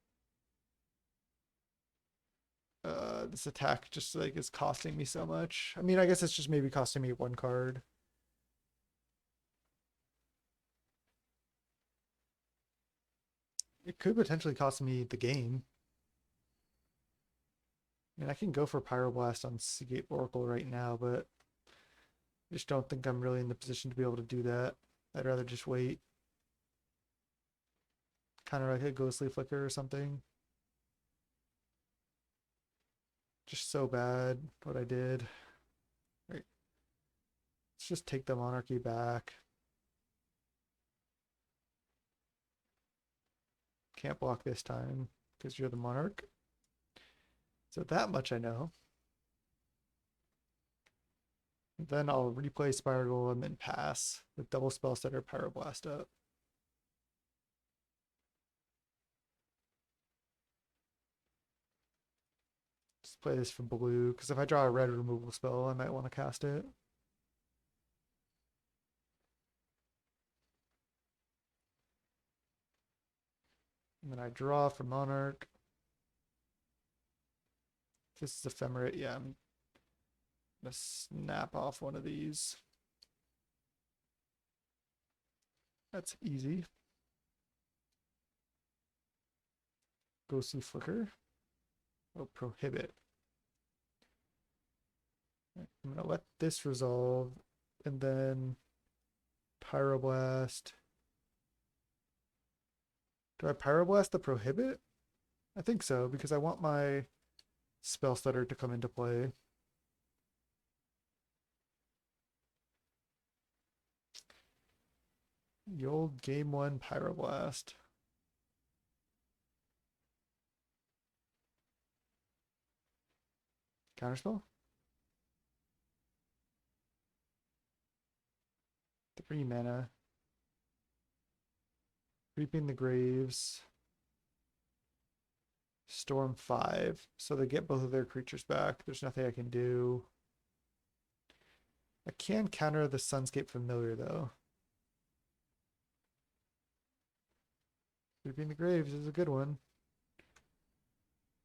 This attack just like is costing me so much. I mean, I guess it's just maybe costing me 1 card. It could potentially cost me the game. I mean, I can go for Pyroblast on Seagate Oracle right now, but I just don't think I'm really in the position to be able to do that. I'd rather just wait. Kind of like a Ghostly Flicker or something. Just so bad what I did. Right. Let's just take the Monarchy back. Can't block this time because you're the Monarch. So that much I know. Then I'll replay Spire Golem and pass with double Spellstutter Pyroblast up. Just play this for blue, because if I draw a red removal spell, I might want to cast it. And then I draw for Monarch. If this is Ephemerate, yeah, I'm gonna snap off one of these. That's easy. Ghostly Flicker. Oh, Prohibit. I'm gonna let this resolve, and then Pyroblast. Do I Pyroblast the Prohibit? I think so, because I want my Spellstutter to come into play. The old game 1 Pyroblast. Counterspell? 3 mana. Reaping the Graves. Storm 5. So they get both of their creatures back. There's nothing I can do. I can counter the Sunscape Familiar though. Sweeping the Graves is a good one.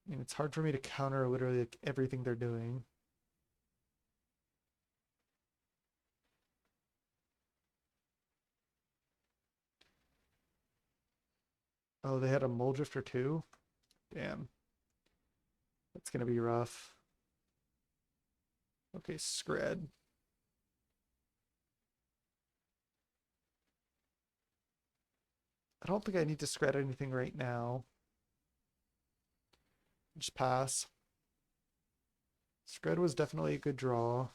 I mean, it's hard for me to counter literally like everything they're doing. Oh, they had a Mulldrifter too? Damn. That's gonna be rough. Okay, Skred. I don't think I need to Skred anything right now. Just pass. Skred was definitely a good draw.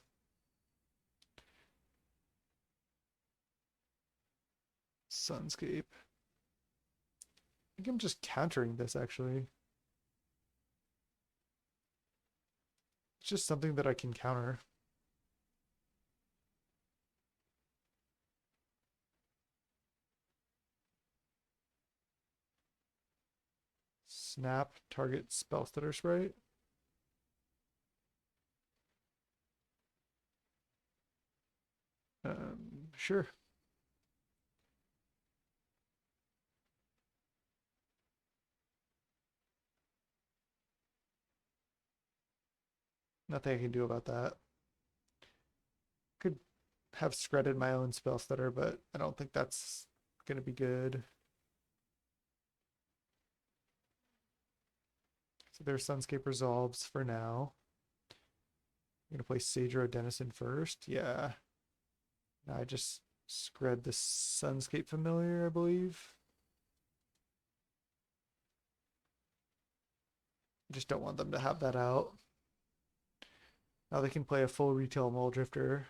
Sunscape. I think I'm just countering this actually. It's just something that I can counter. Snap, target, Spellstutter Sprite. Sure. Nothing I can do about that. Could have Skredded my own Spellstutter, but I don't think that's gonna be good. So their Sunscape resolves for now. I'm gonna play Sage Denizen first. Yeah. Now I just Skred the Sunscape Familiar, I believe. I just don't want them to have that out. Now they can play a full retail Mulldrifter.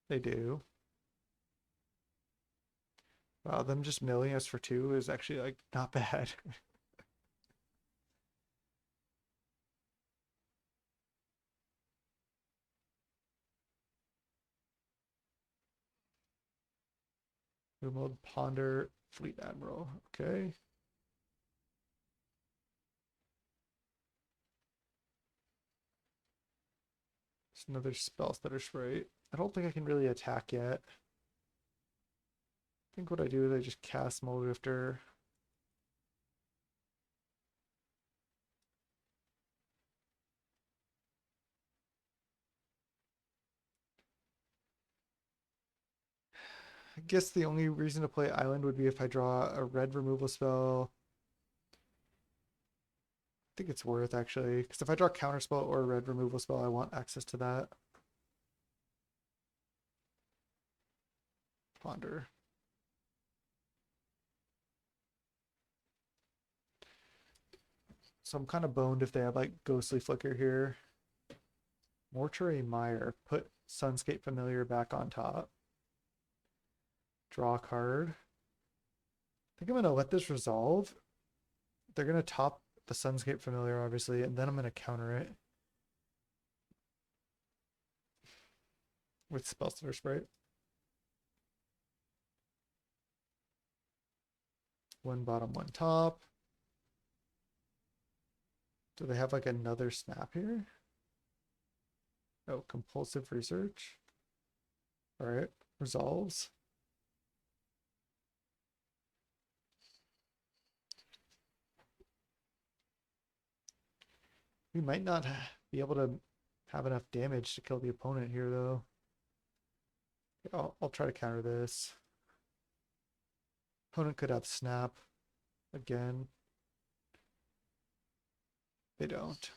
They do. Wow, them just milling us for 2 is actually like not bad. New mode Ponder Fleet Admiral. Okay. It's another Spellstutter Sprite. I don't think I can really attack yet. I think what I do is I just cast Mulldrifter. I guess the only reason to play Island would be if I draw a red removal spell. I think it's worth actually, because if I draw Counterspell or a red removal spell, I want access to that. Ponder. So I'm kind of boned if they have like Ghostly Flicker here. Mortuary Mire. Put Sunscape Familiar back on top. Draw a card. I think I'm going to let this resolve. They're going to top the Sunscape Familiar, obviously, and then I'm going to counter it with Spellstutter Sprite. One bottom, one top. Do they have like another snap here? Oh, Compulsive Research. All right, resolves. We might not be able to have enough damage to kill the opponent here, though. I'll try to counter this. Opponent could have snap again. They don't.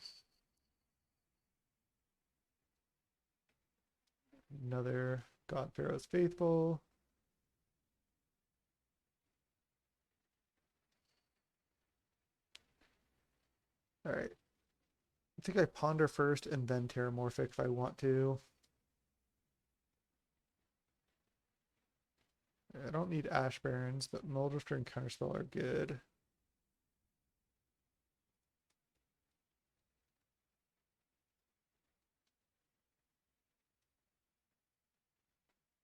Another God Pharaoh's Faithful. All right. I think I Ponder first and then Terramorphic if I want to. I don't need Ash Barrens, but Mulldrifter and Counterspell are good.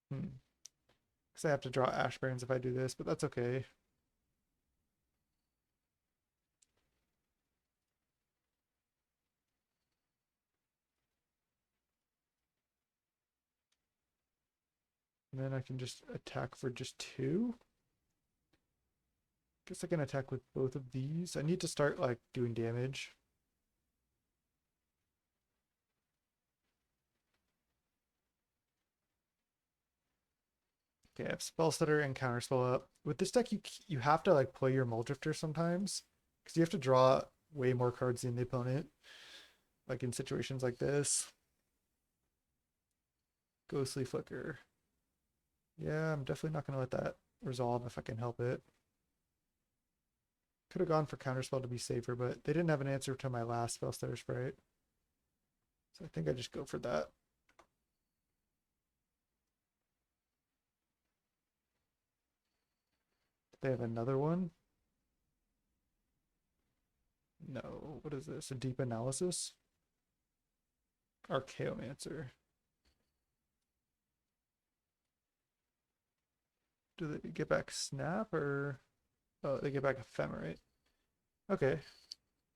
Because I have to draw Ash Barrens if I do this, but that's okay. And then I can just attack for just 2. Guess I can attack with both of these. I need to start like doing damage. Okay, I have Spellstutter and Counterspell up. With this deck, you have to like play your Mulldrifter sometimes because you have to draw way more cards than the opponent. Like in situations like this. Ghostly Flicker. Yeah, I'm definitely not going to let that resolve if I can help it. Could have gone for Counterspell to be safer, but they didn't have an answer to my last Spellstutter Sprite. So I think I just go for that. They have another one? No. What is this? A Deep Analysis? Archaeomancer. Do they get back Snap or... Oh, they get back Ephemerate. Okay.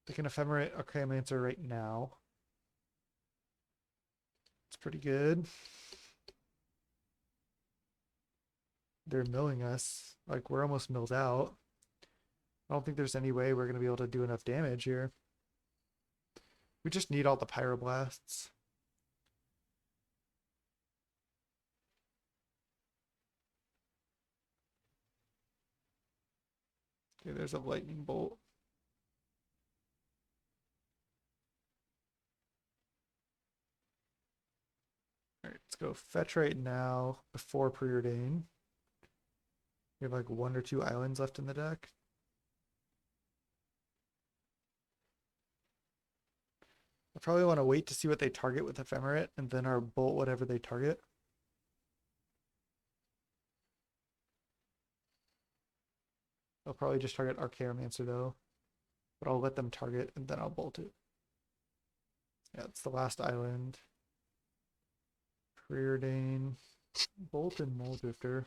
They can Ephemerate Archaeomancer right now. It's pretty good. They're milling us. Like, we're almost milled out. I don't think there's any way we're going to be able to do enough damage here. We just need all the Pyroblasts. Okay, there's a lightning bolt. Alright, let's go fetch right now before Preordain. We have like 1 or 2 islands left in the deck. I probably want to wait to see what they target with Ephemerate and then our bolt whatever they target. I'll probably just target Archaeomancer though. But I'll let them target and then I'll bolt it. Yeah, it's the last island. Preordain, bolt and Mulldrifter.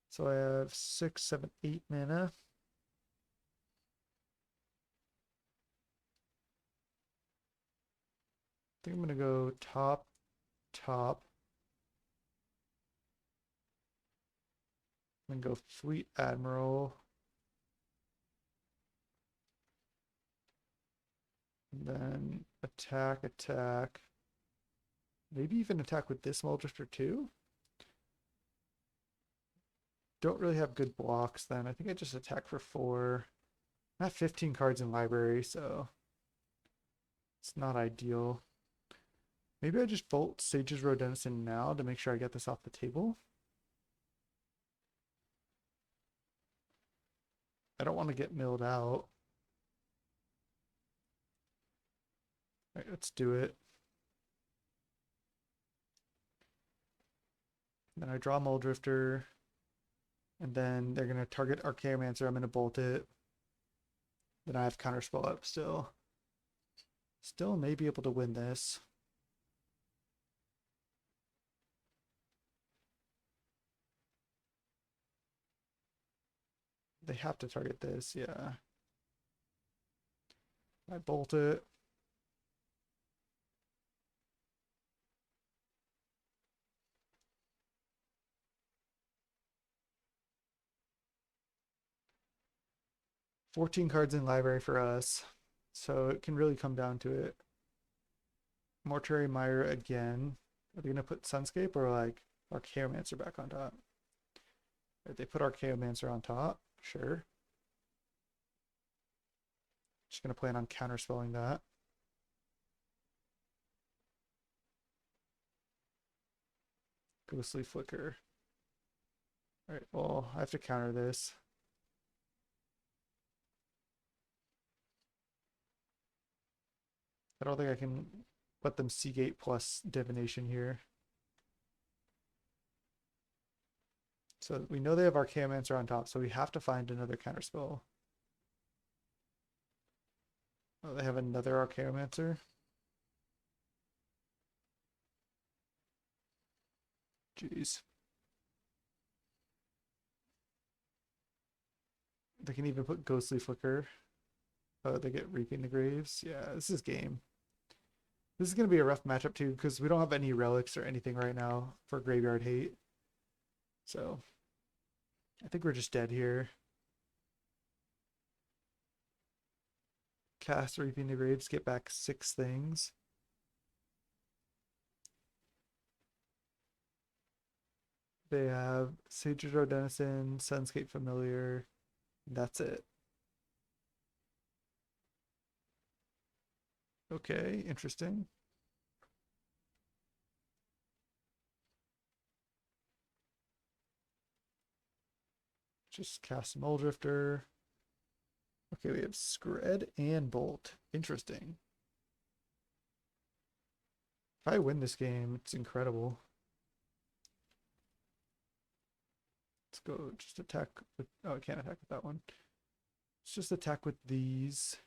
So I have 6, 7, 8 mana. I think I'm gonna go top, top. And go Fleet Admiral. And then attack, attack. Maybe even attack with this Mulldrifter too. Don't really have good blocks then. I think I just attack for 4. I have 15 cards in library, so it's not ideal. Maybe I just bolt Sage's Rhododendron now to make sure I get this off the table. I don't want to get milled out. All right, let's do it. Then I draw Mulldrifter. And then they're going to target Archaeomancer. I'm going to bolt it. Then I have Counterspell up still. Still may be able to win this. They have to target this, yeah. I bolt it. $14 cards in library for us. So it can really come down to it. Mortuary Mire again. Are they going to put Sunscape or like Archaeomancer back on top? If they put Archaeomancer on top, sure. Just going to plan on counterspelling that. Ghostly Flicker. Alright, well, I have to counter this. I don't think I can let them Seagate plus Divination here. So we know they have Archaeomancer on top, so we have to find another counterspell. Oh, they have another Archaeomancer. Jeez. They can even put Ghostly Flicker. Oh, they get Reaping the Graves. Yeah, this is game. This is going to be a rough matchup too, because we don't have any relics or anything right now for Graveyard Hate. So I think we're just dead here. Cast Reaping the Graves, get back 6 things. They have Sage's Row Denizen, Sunscape Familiar. That's it. Okay, interesting. Just cast Mulldrifter. Okay, we have Skred and Bolt. Interesting. If I win this game, it's incredible. Let's go just attack with, oh, I can't attack with that one. Let's just attack with these.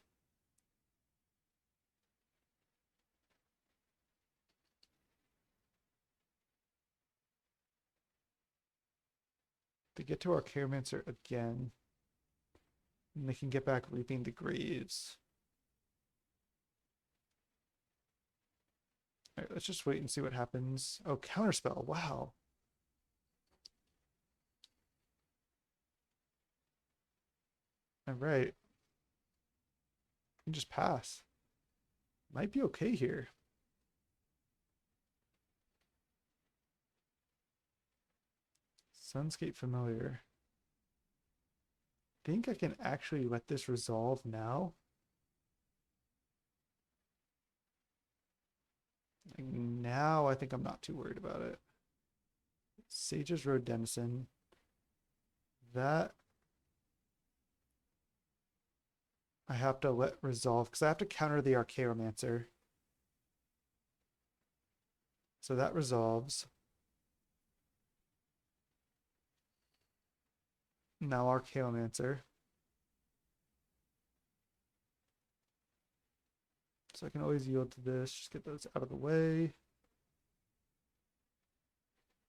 They get to our Archaeomancer again. And they can get back Reaping the Graves. Alright, let's just wait and see what happens. Oh, Counterspell, wow. Alright. You can just pass. Might be okay here. Sunscape Familiar. I think I can actually let this resolve now. And now I think I'm not too worried about it. Sage's Road Denizen. That I have to let resolve because I have to counter the Archaeomancer. So that resolves. Now Archaeomancer. So I can always yield to this, just get those out of the way.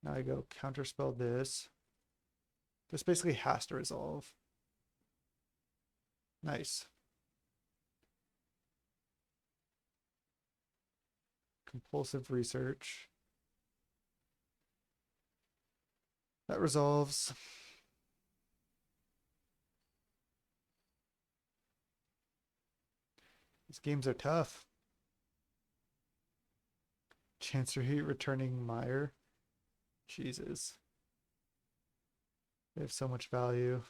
Now I go Counterspell this. This basically has to resolve. Nice. Compulsive Research. That resolves. These games are tough. Chancery returning Mire. Jesus. They have so much value.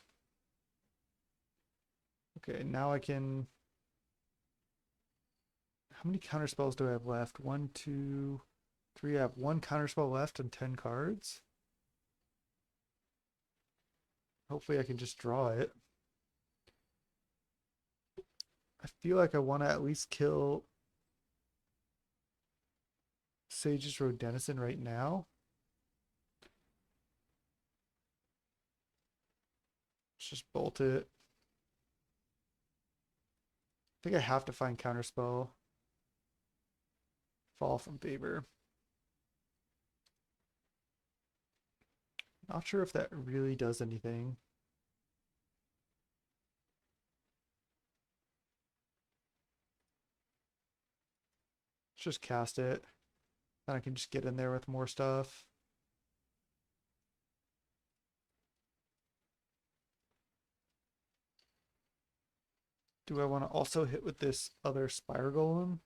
Okay, now I can... How many counterspells do I have left? 1, 2, 3. I have 1 counterspell left and 10 cards. Hopefully I can just draw it. I feel like I want to at least kill Sage's Road Denizen right now. Let's just bolt it. I think I have to find Counterspell. Fall from favor. Not sure if that really does anything. Let's just cast it. Then I can just get in there with more stuff. Do I want to also hit with this other Spire Golem?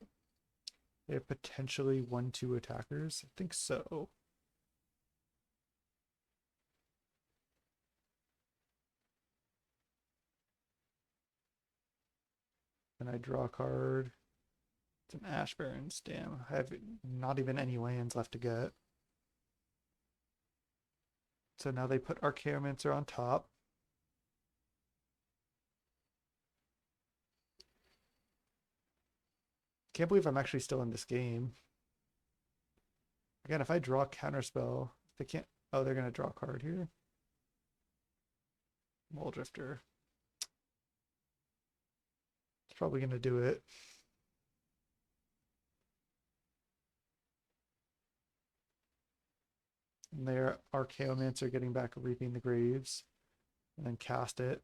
They have potentially 1-2 attackers. I think so. Then I draw a card. It's an Ash Barrens. Damn, I have not even any lands left to get. So now they put Archaeomancer on top. Can't believe I'm actually still in this game. Again, if I draw Counterspell, they can't... Oh, they're going to draw a card here. Mulldrifter. It's probably going to do it. And their Archaeomancer getting back Reaping the Graves. And then cast it.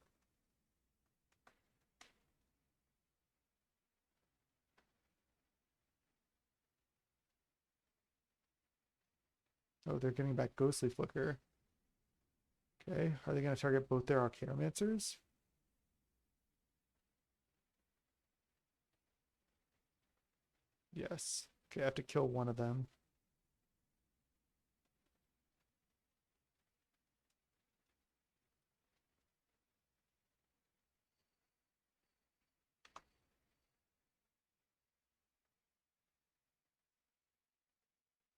Oh, they're getting back Ghostly Flicker. Okay, are they going to target both their Archaeomancers? Yes. Okay, I have to kill one of them.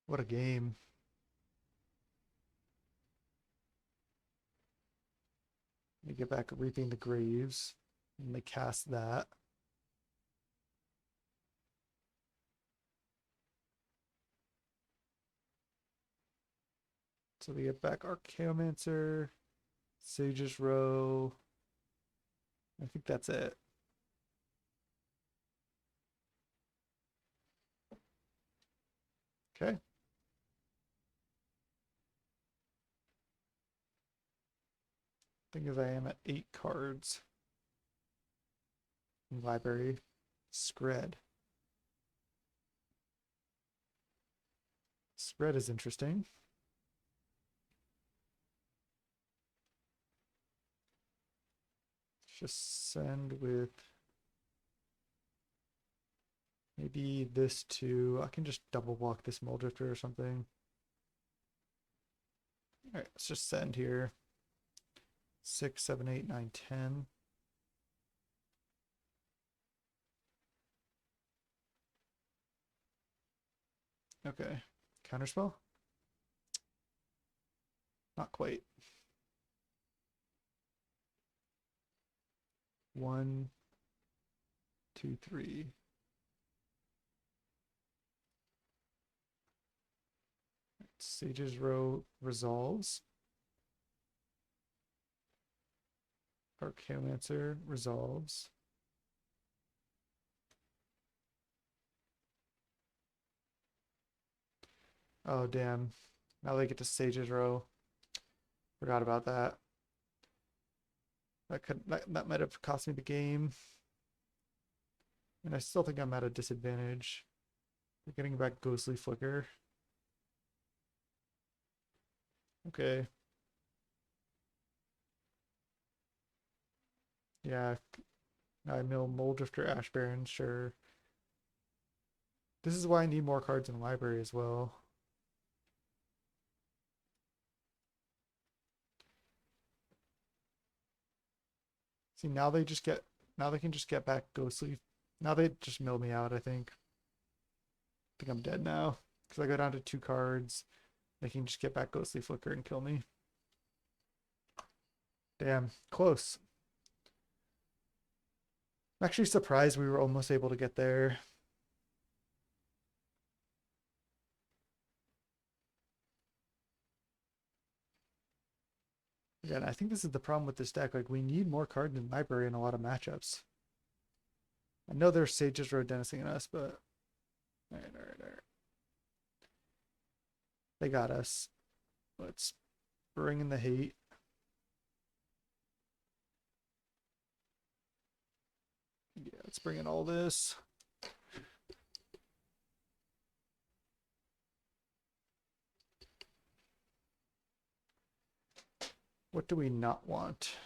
What a game. Let me get back Reaping the Graves. And they cast that. So we get back Archaeomancer, Sage's Row. I think that's it. Okay. Thing is, I am at 8 cards. Library. Skred. Skred is interesting. Just send with maybe this too. I can just double block this Mulldrifter or something. All right, let's just send here. 6, 7, 8, 9, 10. Okay. Counterspell? Not quite. 1, 2, 3. Sage's Row resolves. Archaeomancer resolves. Oh, damn. Now they get to Sage's Row. Forgot about that. That might have cost me the game. And I still think I'm at a disadvantage. We're getting back Ghostly Flicker. Okay. Yeah. I mill Mulldrifter, Ash Barrens, sure. This is why I need more cards in the library as well. See, now they can just get back Ghostly. Now they just mill me out, I think. I think I'm dead now. Because I go down to 2 cards. They can just get back Ghostly Flicker and kill me. Damn, close. I'm actually surprised we were almost able to get there. Again, I think this is the problem with this deck. Like, we need more cards in library in a lot of matchups. I know there's Sages Road Dennising us, but... Alright. They got us. Let's bring in the hate. Yeah, let's bring in all this. What do we not want?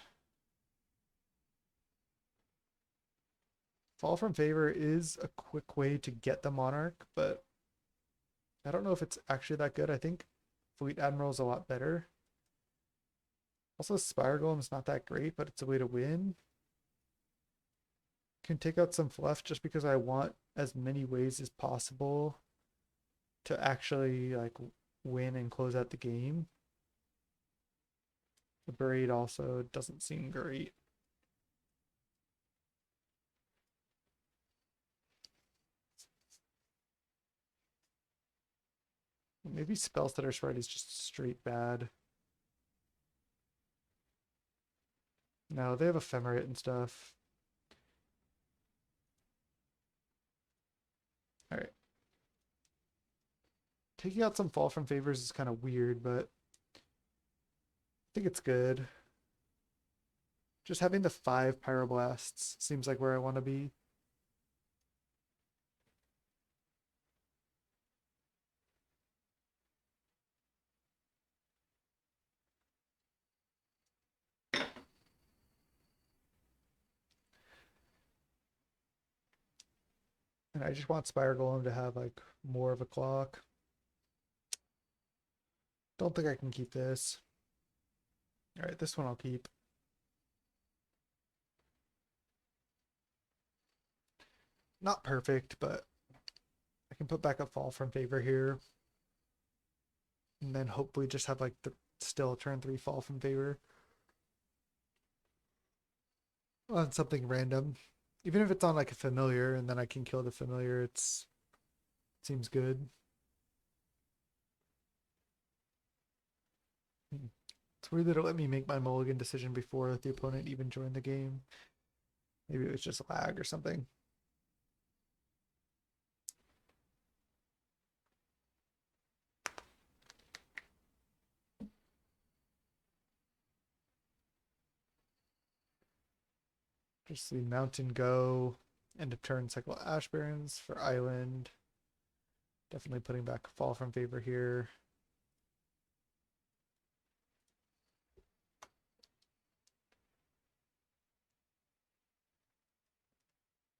Fall from Favor is a quick way to get the Monarch, but I don't know if it's actually that good. I think Fleet Admiral is a lot better. Also, Spire Golem is not that great, but it's a way to win. Can take out some fluff just because I want as many ways as possible to actually like win and close out the game. The Abrade also doesn't seem great. Maybe Spellstutter Sprite is just straight bad. No, they have Ephemerate and stuff. Alright. Taking out some Fall from Favors is kind of weird, but I think it's good. Just having the 5 Pyroblasts seems like where I want to be. And I just want Spire Golem to have like more of a clock. Don't think I can keep this. Alright, this one I'll keep. Not perfect, but I can put back a fall from favor here. And then hopefully just have like the still turn 3 fall from favor. On something random. Even if it's on like a familiar and then I can kill the familiar, it seems good. It's weird that it let me make my mulligan decision before the opponent even joined the game. Maybe it was just lag or something. Just the mountain go, end of turn cycle Ash Barrens for island. Definitely putting back fall from favor here.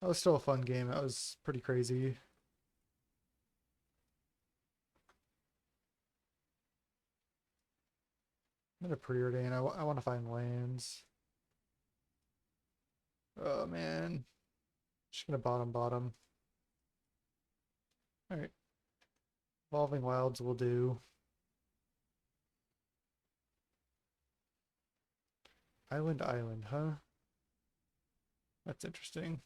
That was still a fun game. That was pretty crazy. I'm gonna Preordain. I want to find lands. Oh man. Just gonna bottom. Alright. Evolving Wilds will do. Island, huh? That's interesting.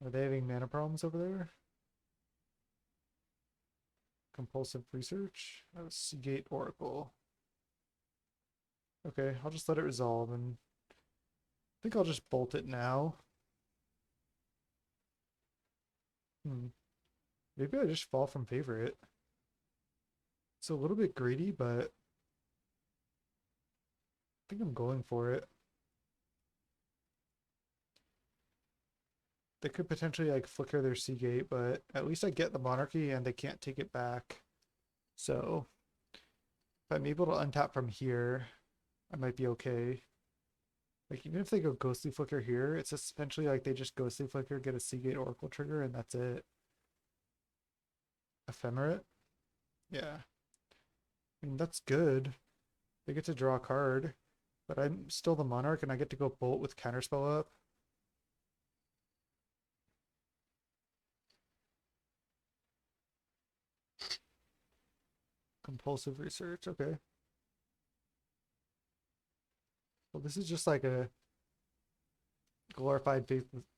Are they having mana problems over there? Compulsive Research? Oh, Seagate Oracle. Okay, I'll just let it resolve, and I think I'll just bolt it now. Maybe I just fall from favorite. It's a little bit greedy, but I think I'm going for it. They could potentially like flicker their Seagate, but at least I get the Monarchy and they can't take it back. So if I'm able to untap from here, I might be okay. Like even if they go Ghostly Flicker here, it's essentially like they just Ghostly Flicker, get a Seagate Oracle trigger, and that's it. Ephemerate? Yeah. I mean, that's good. They get to draw a card, but I'm still the Monarch and I get to go Bolt with Counterspell up. Compulsive Research, okay. Well, this is just like a glorified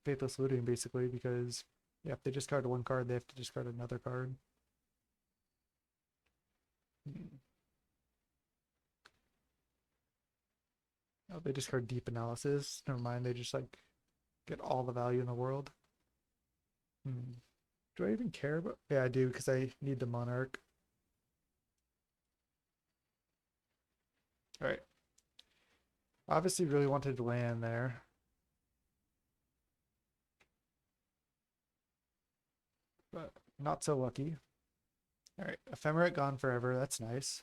Faithless Looting, basically, because yeah, if they discard one card, they have to discard another card. Oh, they discard Deep Analysis. Never mind, they just like get all the value in the world. Do I even care about? Yeah, I do, because I need the Monarch. All right. Obviously, really wanted to land there. But not so lucky. All right, Ephemerate gone forever. That's nice.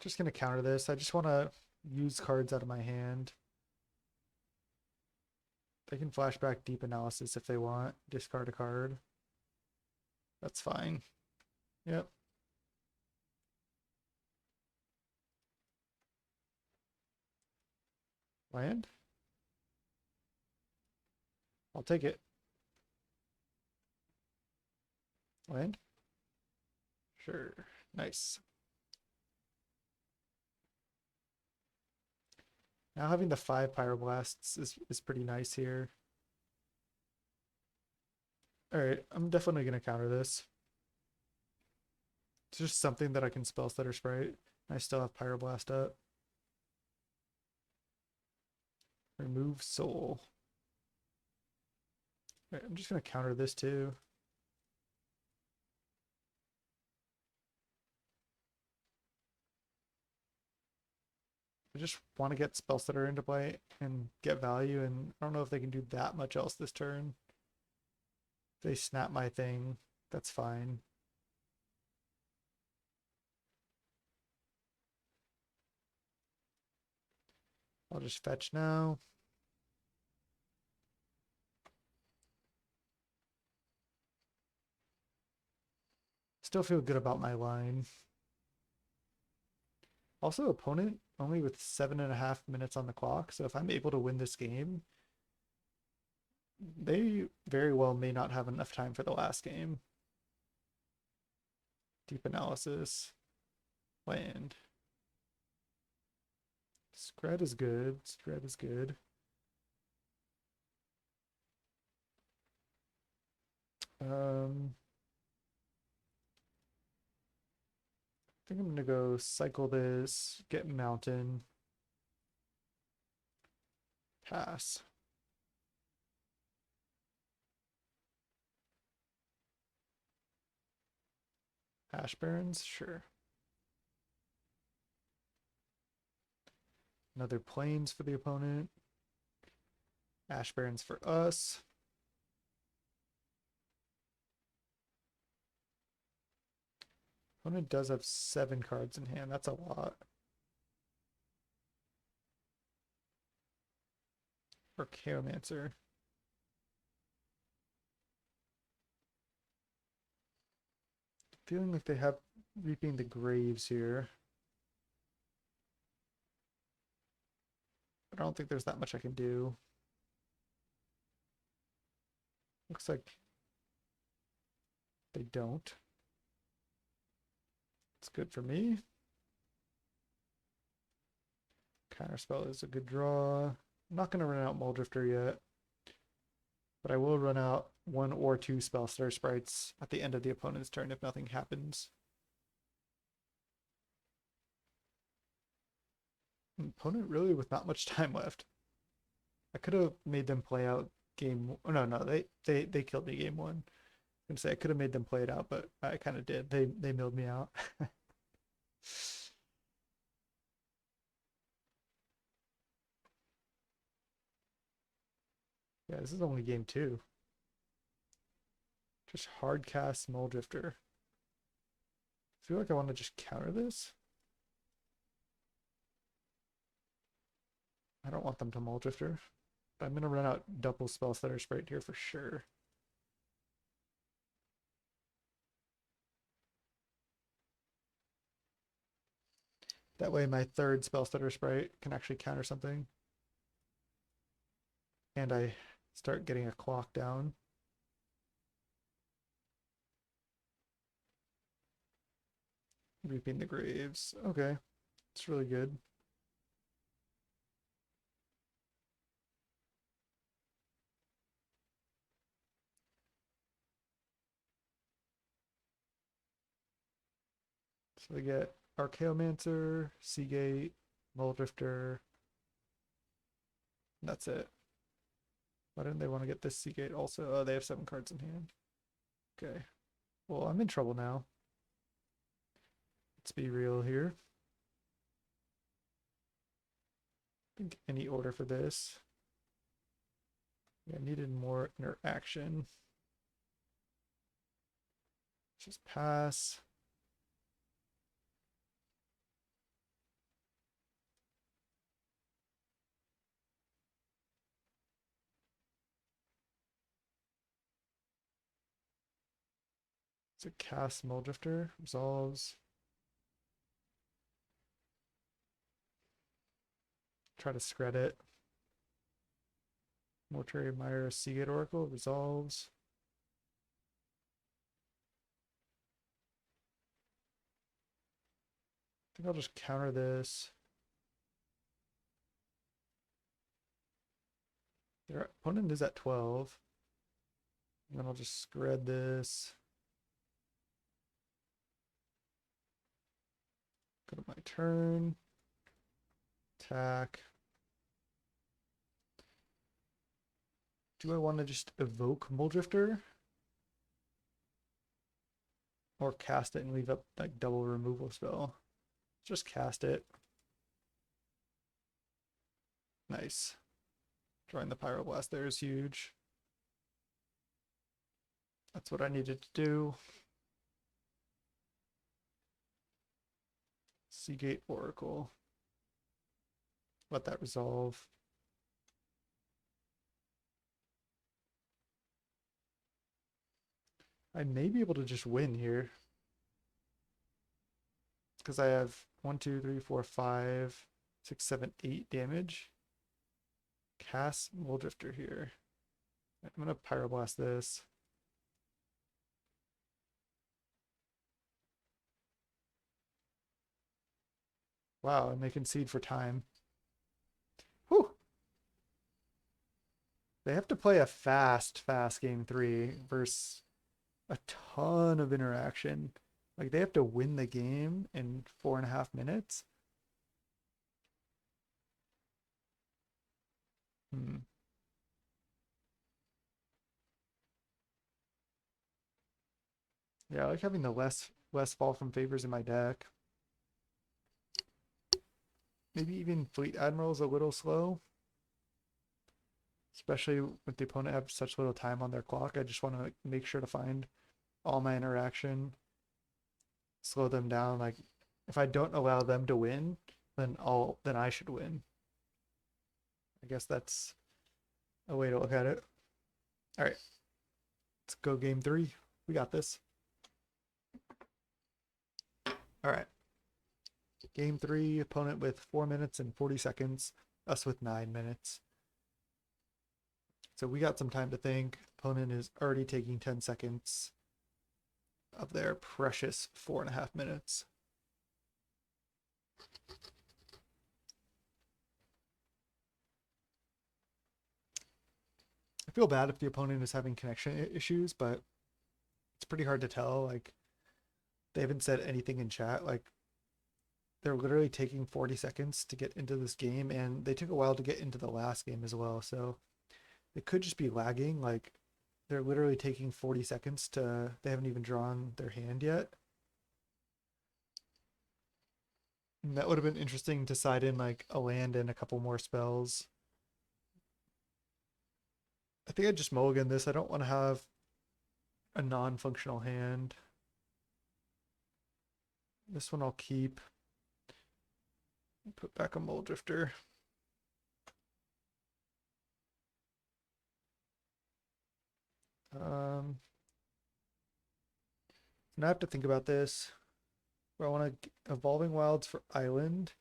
Just gonna counter this. I just want to use cards out of my hand. They can flashback Deep Analysis if they want. Discard a card. That's fine. Yep. Land? I'll take it. Land? Sure. Nice. Now having the 5 Pyroblasts is pretty nice here. Alright, I'm definitely going to counter this. It's just something that I can Spellstutter Sprite. I still have Pyroblast up. Remove Soul. Right, I'm just going to counter this too. I just want to get Spellstutter into play and get value, and I don't know if they can do that much else this turn. If they snap my thing, that's fine. I'll just fetch now. Still feel good about my line. Also, opponent only with 7.5 minutes on the clock, so if I'm able to win this game, they very well may not have enough time for the last game. Deep analysis. Land. Skred is good. Skred is good. I think I'm gonna go cycle this, get mountain, pass. Ash Barrens, sure. Another plains for the opponent. Ash Barrens for us. Opponent does have 7 cards in hand. That's a lot. Or Chaomancer. Feeling like they have Reaping the Graves here. But I don't think there's that much I can do. Looks like they don't. It's good for me. Counterspell is a good draw. I'm not going to run out Mulldrifter yet. But I will run out 1 or 2 Spellstutter Sprites at the end of the opponent's turn if nothing happens. Opponent really with not much time left. I could have made them play out game. Oh, no, they killed me game 1. I'm gonna say I could have made them play it out, but I kind of did. They milled me out. Yeah, this is only game 2. Just hard cast Mulldrifter. I feel like I want to just counter this. I don't want them to Mulldrifter. But I'm going to run out double Spellstutter Sprite here for sure. That way my third Spellstutter Sprite can actually counter something. And I start getting a clock down. Reaping the Graves. Okay. It's really good. So they get Archaeomancer, Seagate, Mulldrifter. That's it. Why didn't they want to get this Seagate also? Oh, they have 7 cards in hand. Okay. Well, I'm in trouble now. Let's be real here. I think any order for this. Yeah, needed more interaction. Just pass. So cast Mulldrifter, resolves. Try to Skred it. Mortuary Mire, Seagate Oracle, resolves. I think I'll just counter this. Their opponent is at 12. And then I'll just Skred this. Go to my turn. Attack. Do I want to just evoke Mulldrifter? Or cast it and leave up like double removal spell? Just cast it. Nice. Drawing the Pyroblast there is huge. That's what I needed to do. Seagate Oracle. let that resolve. I may be able to just win here. Because I have 1, 2, 3, 4, 5, 6, 7, 8 damage. Cast Mulldrifter here. I'm going to Pyroblast this. Wow, and they concede for time. Whew! They have to play a fast game 3 versus a ton of interaction. Like, they have to win the game in 4.5 minutes. Yeah, I like having the less fall from favors in my deck. Maybe even Fleet Admiral's a little slow. Especially with the opponent have such little time on their clock. I just want to make sure to find all my interaction. Slow them down. Like, if I don't allow them to win, then I should win. I guess that's a way to look at it. All right. Let's go game 3. We got this. All right. Game 3, opponent with 4 minutes and 40 seconds, us with 9 minutes. So we got some time to think. Opponent is already taking 10 seconds of their precious 4.5 minutes. I feel bad if the opponent is having connection issues, but it's pretty hard to tell. Like, they haven't said anything in chat. Like, they're literally taking 40 seconds to get into this game, and they took a while to get into the last game as well. So it could just be lagging. Like, they're literally taking 40 seconds to, they haven't even drawn their hand yet. And that would have been interesting to side in like a land and a couple more spells. I think I just mulligan this. I don't want to have a non-functional hand. This one I'll keep. Put back a Mulldrifter. Now I have to think about this. I want to Evolving Wilds for Island.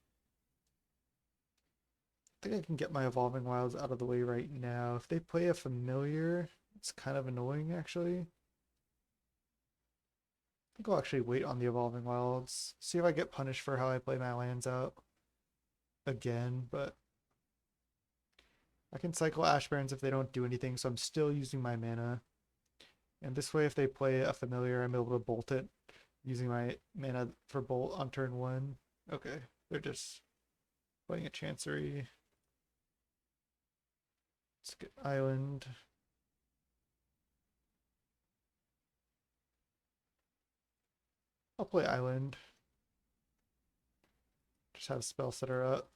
I think I can get my Evolving Wilds out of the way right now. If they play a familiar, it's kind of annoying actually. I think I'll actually wait on the Evolving Wilds. See if I get punished for how I play my lands out again, but I can cycle Ash Barrens if they don't do anything, so I'm still using my mana. And this way, if they play a familiar, I'm able to bolt it using my mana for bolt on turn 1. Okay, they're just playing a Chancery. Let's get Island. I'll play Island. Just have Spellstutter up.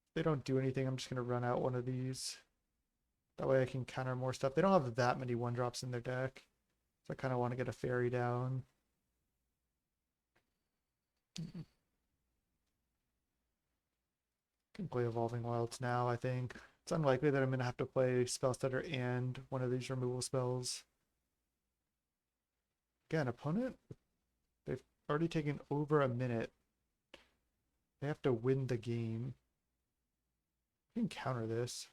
If they don't do anything, I'm just going to run out one of these. That way I can counter more stuff. They don't have that many 1-drops in their deck. So I kind of want to get a fairy down. Can play Evolving Wilds now, I think. It's unlikely that I'm going to have to play Spellstutter and one of these removal spells. Again, opponent, they've already taken over a minute. They have to win the game. I can counter this.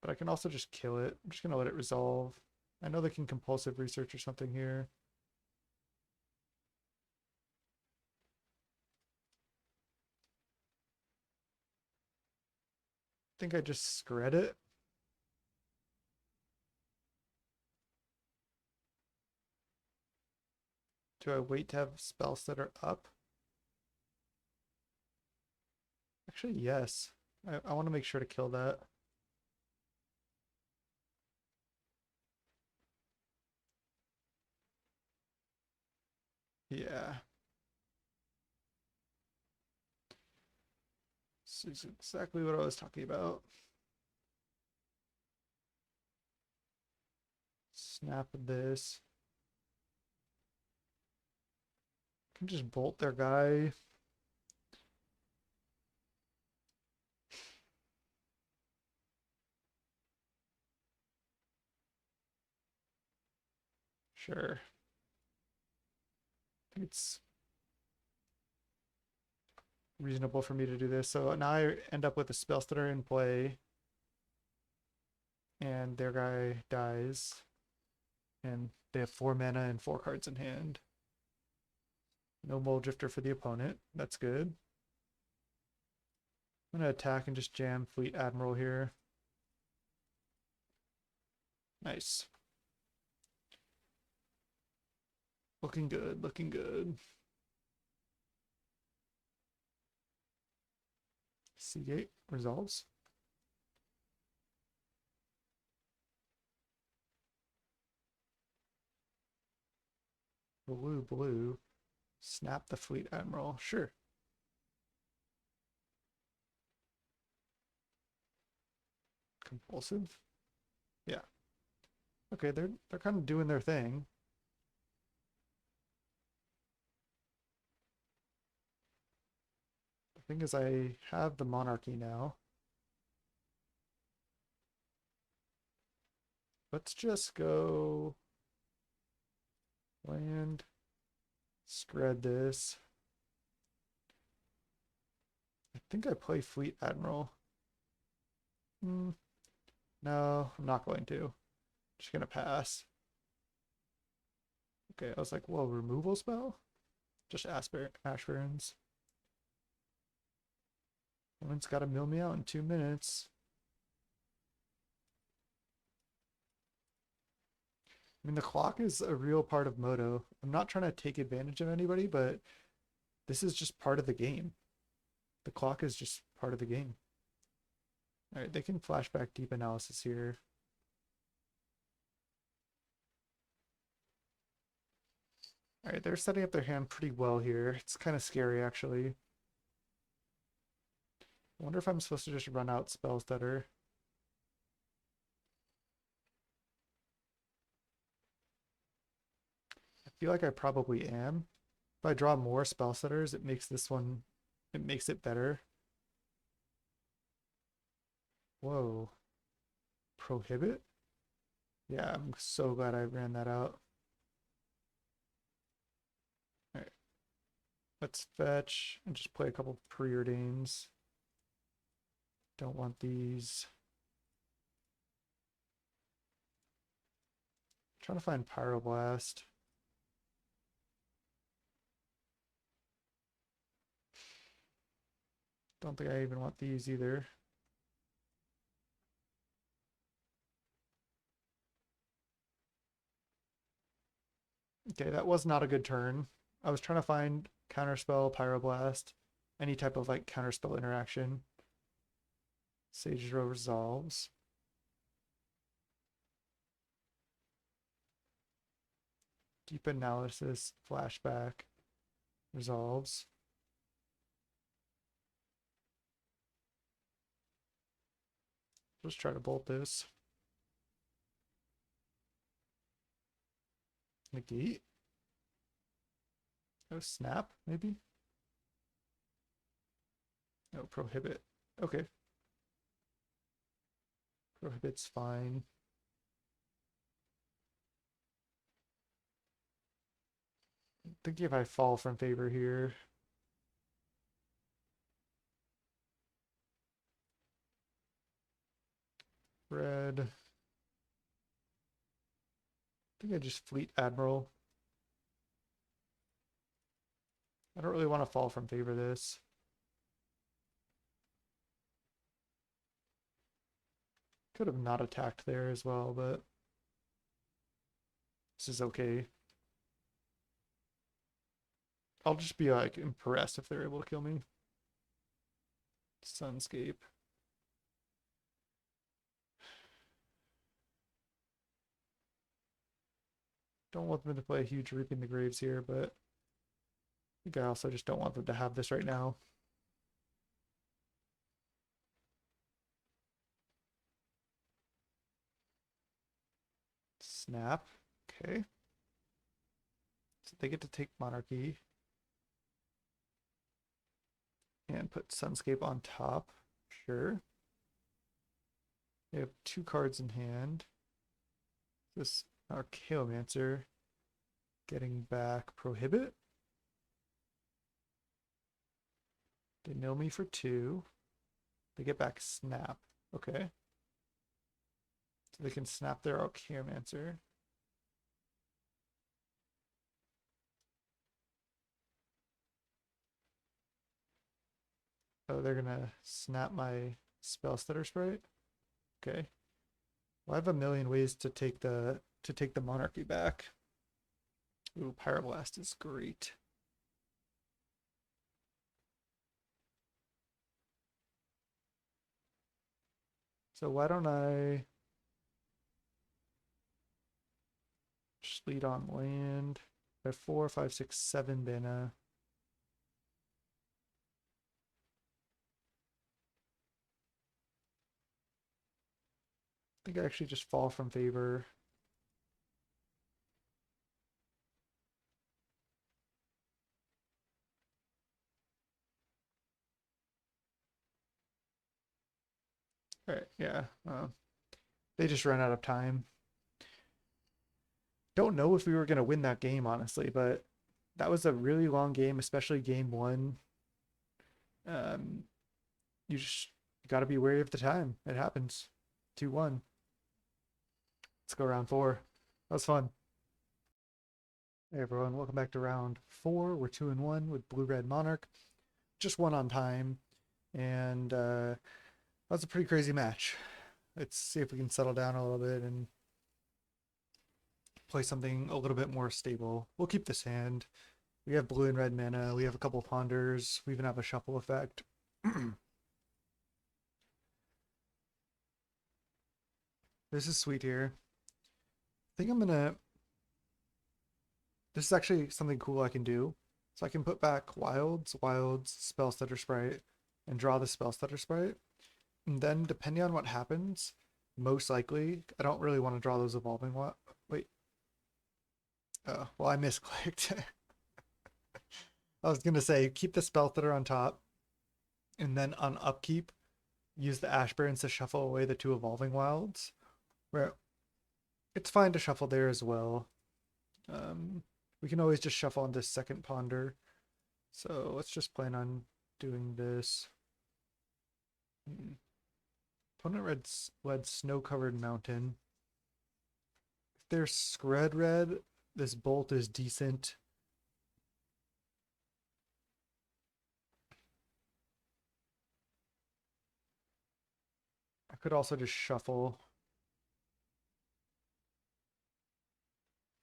But I can also just kill it. I'm just going to let it resolve. I know they can compulsive research or something here. I think I just Skred it. Do I wait to have spells that are up? Actually, yes. I want to make sure to kill that. Yeah. This is exactly what I was talking about. Snap this. Can just bolt their guy. Sure. I think it's reasonable for me to do this. So now I end up with a Spellstutter in play, and their guy dies, and they have 4 mana and 4 cards in hand. No Mulldrifter for the opponent. That's good. I'm gonna attack and just jam Fleet Admiral here. Nice. Looking good, looking good. C8 resolves. Blue, blue. Snap the Fleet Admiral. Sure. Compulsive. Yeah. Okay, they're kind of doing their thing. The thing is, I have the Monarchy now. Let's just go land, Skred this. I think I play Fleet Admiral. No, I'm not going to. Just gonna pass. Okay, I was like, whoa, removal spell? Just Ash Barrens. Someone's gotta mill me out in 2 minutes. I mean, the clock is a real part of Moto. I'm not trying to take advantage of anybody, but this is just part of the game. The clock is just part of the game. All right, they can flashback deep analysis here. All right, they're setting up their hand pretty well here. It's kind of scary, actually. I wonder if I'm supposed to just run out Spellstutter. I feel like I probably am. If I draw more Spellstutters, it makes this one, it makes it better. Whoa. Prohibit? Yeah, I'm so glad I ran that out. Alright. Let's fetch and just play a couple Preordains. Don't want these. I'm trying to find Pyroblast. Don't think I even want these either. Okay, that was not a good turn. I was trying to find Counterspell, Pyroblast, any type of like Counterspell interaction. Sage Row resolves. Deep analysis, flashback, resolves. Let's try to bolt this. Negate. Oh, snap, maybe? No, prohibit. Okay. Prohibit's fine. I'm thinking if I fall from favor here. Red. I think I just Fleet Admiral. I don't really want to fall from favor this. Could have not attacked there as well, but this is okay. I'll just be like impressed if they're able to kill me. Sunscape. Don't want them to play a huge Reaping the Graves here, but I think I also just don't want them to have this right now. Snap. Okay. So they get to take Monarchy. And put Sunscape on top. Sure. We have 2 cards in hand. This Archaeomancer getting back Prohibit. They mill me for 2. They get back Snap. Okay. So they can snap their Archaeomancer. Oh, they're gonna snap my Spellstutter Sprite? Okay. Well, I have a million ways to take the Monarchy back. Ooh, Pyroblast is great. So why don't I just lead on land? I have 4, 5, 6, 7 mana. I think I actually just fall from favor. All right, yeah. They just ran out of time. Don't know if we were going to win that game, honestly, but that was a really long game, especially game 1. You just got to be wary of the time. It happens. 2-1. Let's go round 4. That was fun. Hey everyone, welcome back to round 4. We're 2-1 with Blue-Red Monarch. Just won on time, and that was a pretty crazy match. Let's see if we can settle down a little bit and play something a little bit more stable. We'll keep this hand. We have blue and red mana. We have a couple ponders. We even have a shuffle effect. This is sweet here. I think I'm gonna... This is actually something cool I can do. So I can put back wilds, Spellstutter Sprite, and draw the Spellstutter Sprite. And then, depending on what happens, most likely, I don't really want to draw those evolving wait. Oh, well, I misclicked. I was gonna say, keep the Spellstutter on top, and then on upkeep, use the Ash Barrens to shuffle away the 2 evolving wilds. Where it's fine to shuffle there as well. We can always just shuffle on this second ponder. So let's just plan on doing this. Opponent led Snow-Covered Mountain. If there's Skred red, this bolt is decent. I could also just shuffle.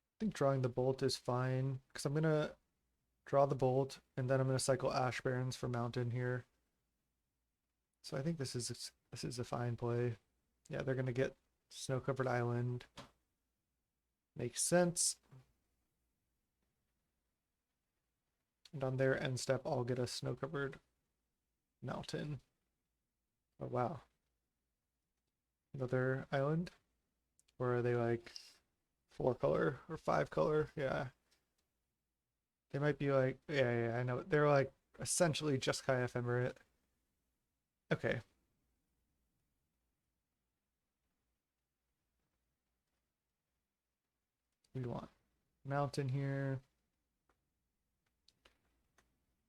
I think drawing the bolt is fine, because I'm going to draw the bolt, and then I'm going to cycle Ash Barrens for Mountain here. So I think this is a fine play. Yeah, they're going to get Snow-Covered Island. Makes sense. And on their end step, I'll get a Snow-Covered Mountain. Oh, wow. Another island? Or are they like 4 color or 5 color? Yeah. They might be like, yeah, I know. They're like essentially just Jeskai Ephemerate. Okay. We want Mountain here.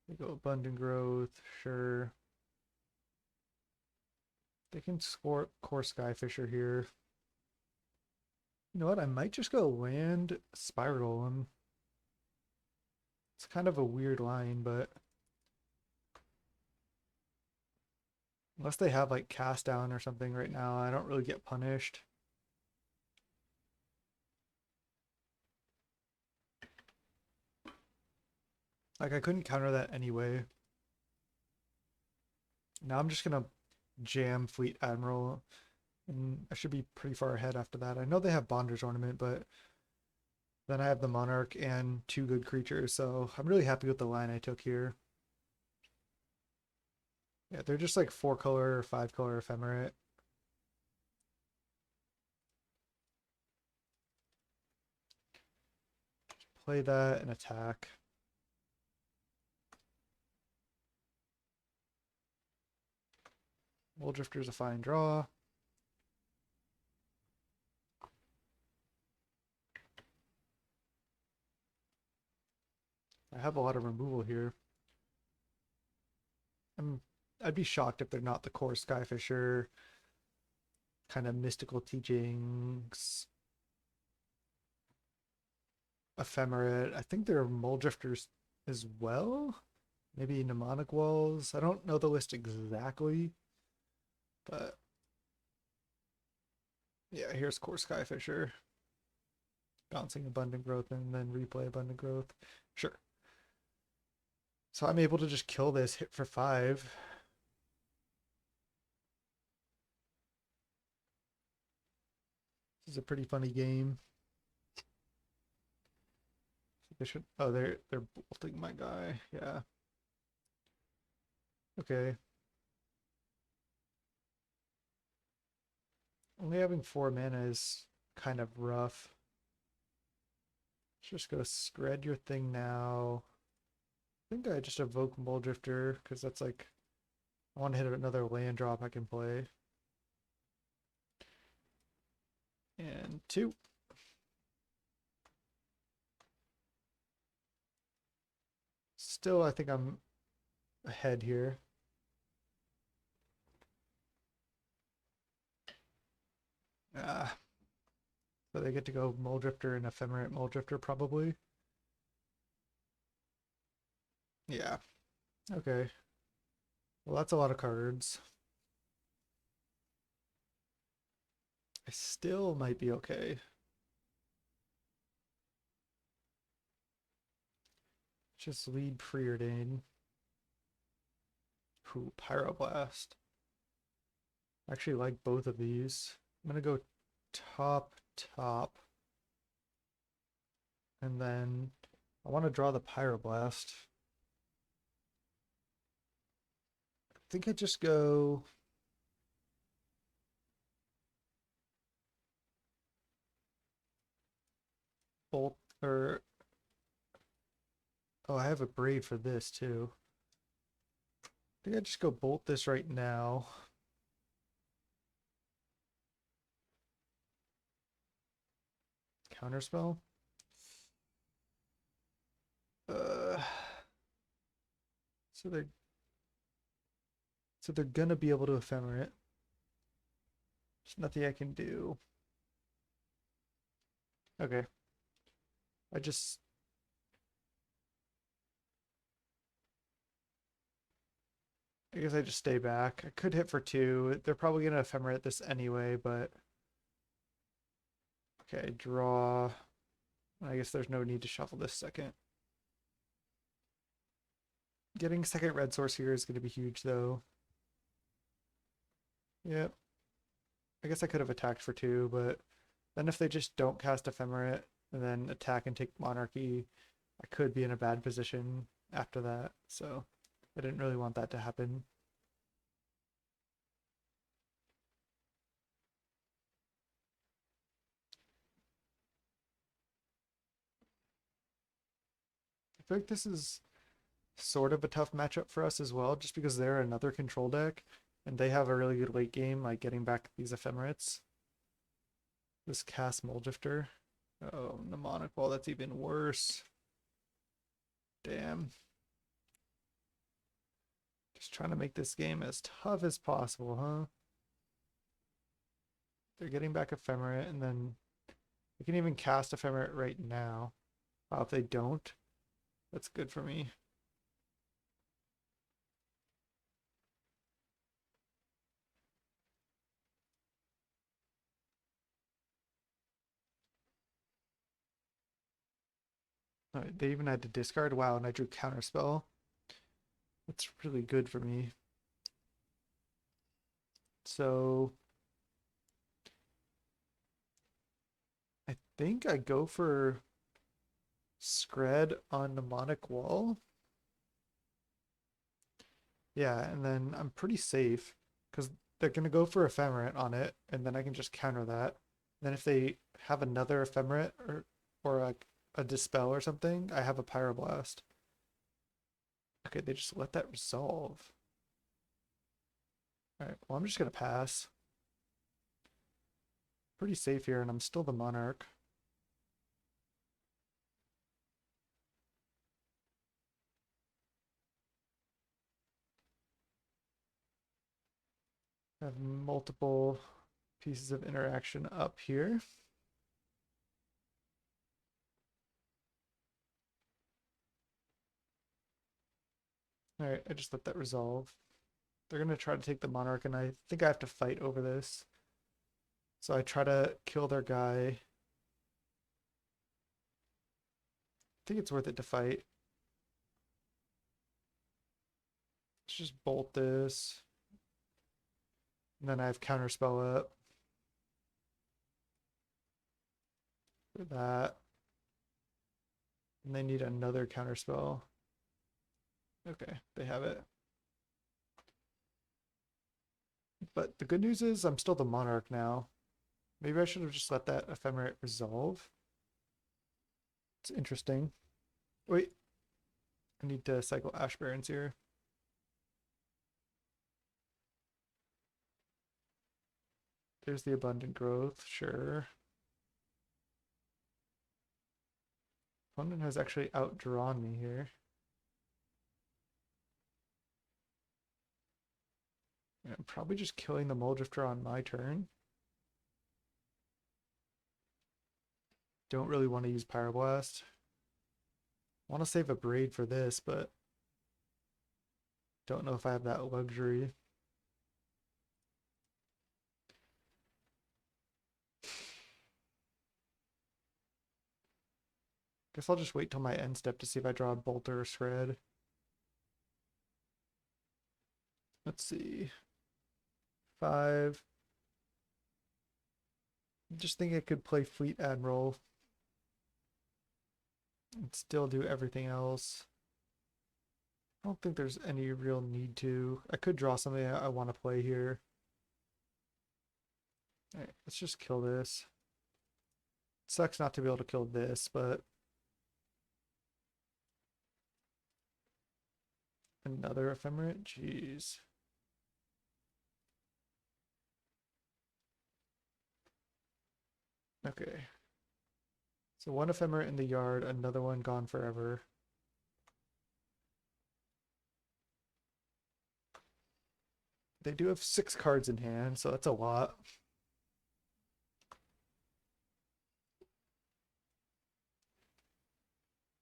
We go Abundant Growth, sure. They can score Core Skyfisher here. You know what? I might just go land Spire Golem. It's kind of a weird line, but unless they have like Cast Down or something right now, I don't really get punished. Like I couldn't counter that anyway. Now I'm just gonna jam Fleet Admiral, and I should be pretty far ahead after that. I know they have Bonder's Ornament, but then I have the Monarch and 2 good creatures, so I'm really happy with the line I took here. Yeah, they're just like 4 color or 5 color Ephemerate. Play that and attack. Mulldrifter's a fine draw. I have a lot of removal here. I'd be shocked if they're not the core Skyfisher, kind of mystical teachings, ephemerate. I think there are Mulldrifters as well. Maybe mnemonic walls. I don't know the list exactly, but yeah, here's core Skyfisher. Bouncing abundant growth and then replay abundant growth. Sure. So I'm able to just kill this, hit for 5. This is a pretty funny game. They should. Oh, they're bolting my guy. Yeah. Okay. Only having 4 mana is kind of rough. Let's just go Skred your thing now. I think I just evoke Mulldrifter because that's like I want to hit another land drop I can play. And 2. Still, I think I'm ahead here. So they get to go Mulldrifter and Ephemerate Mulldrifter probably. Yeah. Okay. Well, that's a lot of cards. I still might be okay. Just lead Preordain. Ooh, Pyroblast. I actually like both of these. I'm gonna go top. And then I want to draw the Pyroblast. I think I just go bolt or oh, I have a Abrade for this too. I think I just go bolt this right now. Counterspell. So they're gonna be able to Ephemerate. There's nothing I can do. Okay. I guess I just stay back. I could hit for 2. They're probably gonna Ephemerate this anyway, but okay, draw. I guess there's no need to shuffle this second. Getting second red source here is going to be huge, though. Yep. I guess I could have attacked for 2, but then if they just don't cast Ephemerate and then attack and take Monarchy, I could be in a bad position after that. So I didn't really want that to happen. I feel like this is sort of a tough matchup for us as well, just because they're another control deck and they have a really good late game, like getting back these Ephemerates. This cast Mulldrifter. Oh, Mnemonic Wall, that's even worse. Damn. Just trying to make this game as tough as possible, huh? They're getting back Ephemerate, and then they can even cast Ephemerate right now. If they don't, that's good for me. They even had to discard. Wow, and I drew Counterspell. That's really good for me. So I think I go for Skred on Mnemonic Wall. Yeah, and then I'm pretty safe because they're going to go for Ephemerate on it, and then I can just counter that. Then if they have another Ephemerate or a Dispel or something, I have a Pyroblast. Okay, they just let that resolve. Alright, well, I'm just going to pass. Pretty safe here, and I'm still the Monarch. I have multiple pieces of interaction up here. Alright, I just let that resolve. They're going to try to take the Monarch, and I think I have to fight over this. So I try to kill their guy. I think it's worth it to fight. Let's just bolt this. And then I have Counterspell up. For that. And they need another Counterspell. Okay, they have it. But the good news is I'm still the Monarch now. Maybe I should have just let that Ephemerate resolve. It's interesting. Wait. I need to cycle Ash Barrens here. There's the Abundant Growth, sure. Opponent has actually outdrawn me here. I'm probably just killing the Mulldrifter on my turn. Don't really want to use Pyroblast. Want to save Abrade for this, but don't know if I have that luxury. Guess I'll just wait till my end step to see if I draw a Bolter or Skred. Let's see. 5. I just think I could play Fleet Admiral and still do everything else. I don't think there's any real need to. I could draw something I want to play here. Alright, let's just kill this. It sucks not to be able to kill this, but another Ephemerate? Jeez. Okay. So one Ephemerate in the yard, another one gone forever. They do have 6 cards in hand, so that's a lot.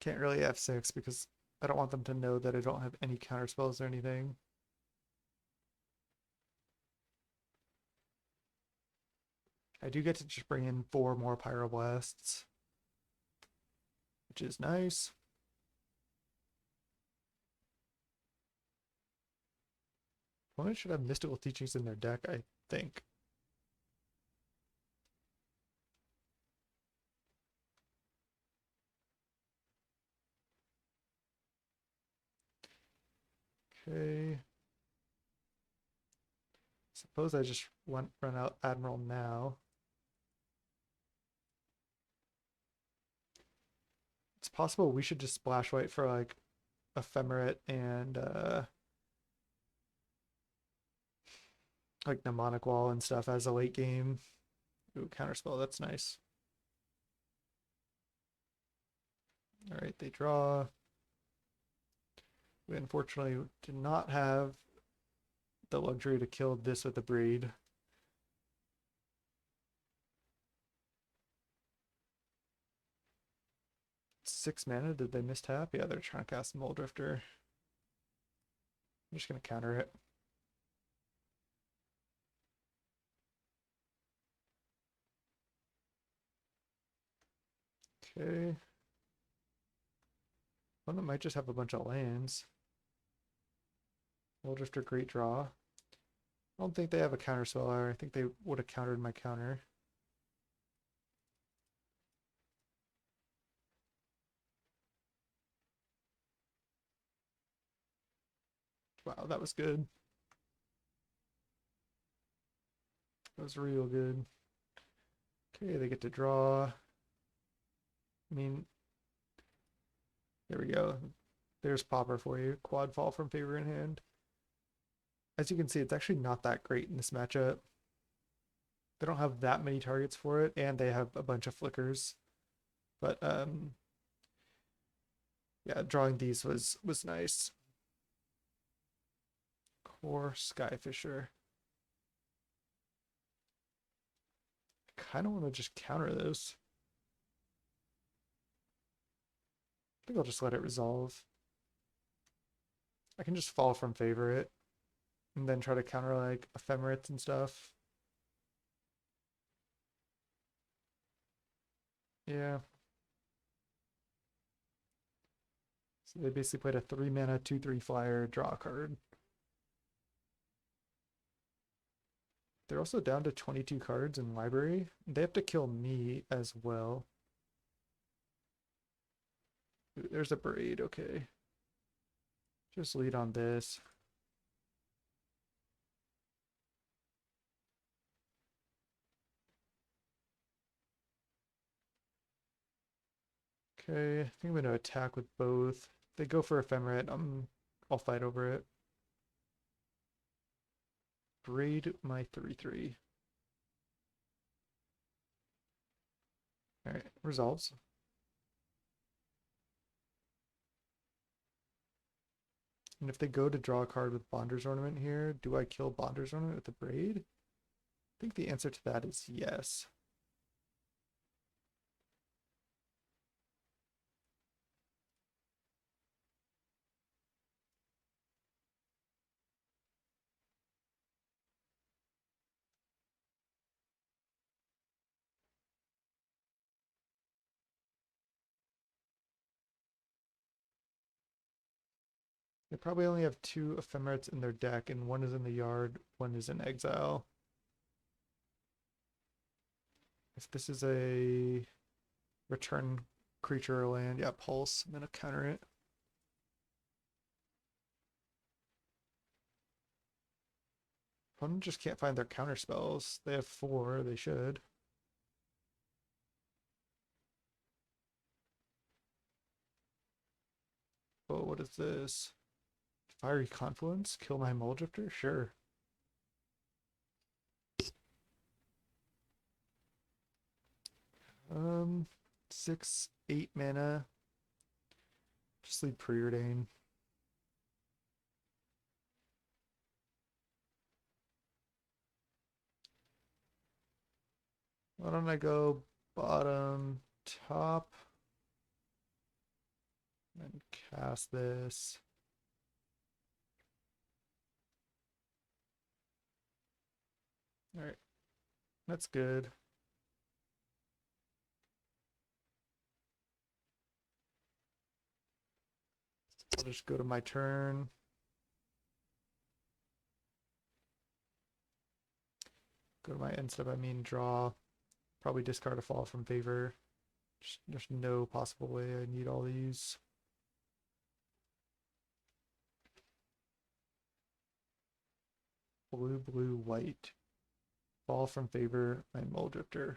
Can't really have 6 because I don't want them to know that I don't have any counterspells or anything. I do get to just bring in 4 more Pyroblasts, which is nice. Opponent should have Mystical Teachings in their deck, I think. Okay. Suppose I just run out Admiral now. It's possible we should just splash white for like Ephemerate and like Mnemonic Wall and stuff as a late game. Ooh, Counterspell, that's nice. Alright, they draw. We unfortunately did not have the luxury to kill this with a Abrade. Six mana, did they mistap? Yeah, they're trying to cast Mulldrifter. I'm just going to counter it. Okay. One might just have a bunch of lands. Mulldrifter, great draw. I don't think they have a Counterspell. I think they would have countered my counter. Wow, that was good. That was real good. Okay, they get to draw. I mean, there we go. There's Pauper for you. Quad fall from favor in hand. as you can see, it's actually not that great in this matchup. They don't have that many targets for it, and they have a bunch of flickers. But yeah, drawing these was nice. Core Skyfisher. Kind of want to just counter this. I think I'll just let it resolve. I can just fall from favorite and then try to counter like ephemerates and stuff. Yeah. So they basically played a 3-mana 2/3 flyer, draw a card. They're also down to 22 cards in library. They have to kill me as well. Ooh, there's a Abrade, okay. Just lead on this. Okay, I think I'm going to attack with both. If they go for ephemerate, I'll fight over it. Braid my 3/3. Alright, resolves. And if they go to draw a card with Bonder's Ornament here, do I kill Bonder's Ornament with the Braid? I think the answer to that is yes. They probably only have 2 ephemerates in their deck, and one is in the yard, one is in exile. If this is a return creature or land, yeah, Pulse, I'm gonna counter it. Opponent just can't find their counter spells. They have 4, they should. Oh, what is this? Fiery Confluence? Kill my Mulldrifter? Sure. 6, 8 mana. Just leave Preordain. Why don't I go bottom, top, and cast this. Alright, that's good. I'll just go to my turn. Go to my end step, I mean draw. Probably discard a fall from favor. There's no possible way I need all these. Blue, blue, white. Fall from favor, my Mulldrifter.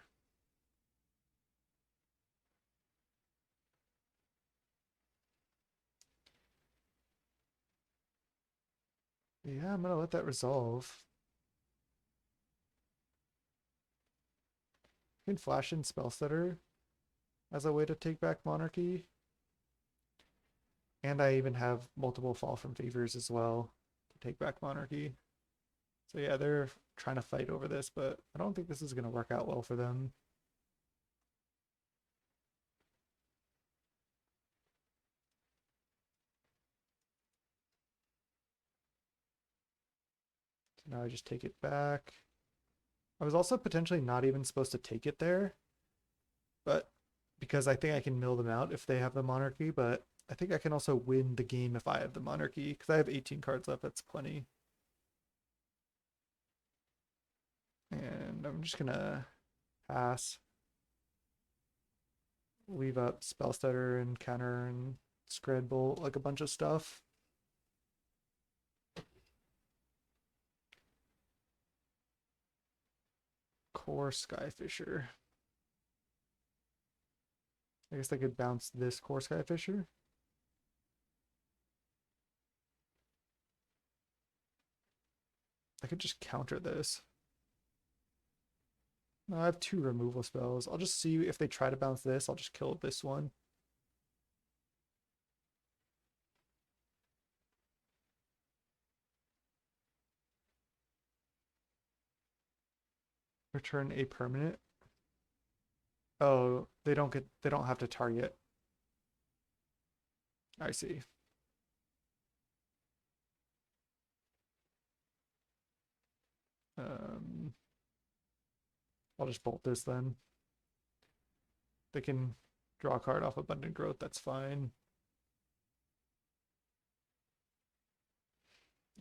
Yeah, I'm gonna let that resolve. I can flash in Spellstutter as a way to take back Monarchy. And I even have multiple fall from favors as well to take back Monarchy. So yeah, they're trying to fight over this, but I don't think this is going to work out well for them. So now I just take it back. I was also potentially not even supposed to take it there, but because I think I can mill them out if they have the Monarchy, but I think I can also win the game if I have the Monarchy, because I have 18 cards left, that's plenty. And I'm just gonna pass. Leave up Spellstutter and counter and Skred Bolt, like a bunch of stuff. Core Skyfisher. I guess I could bounce this Core Skyfisher. I could just counter this. No, I have 2 removal spells. I'll just see if they try to bounce this. I'll just kill this one. Return a permanent. Oh, they don't have to target. I see. Um, I'll just bolt this then. They can draw a card off Abundant Growth, that's fine.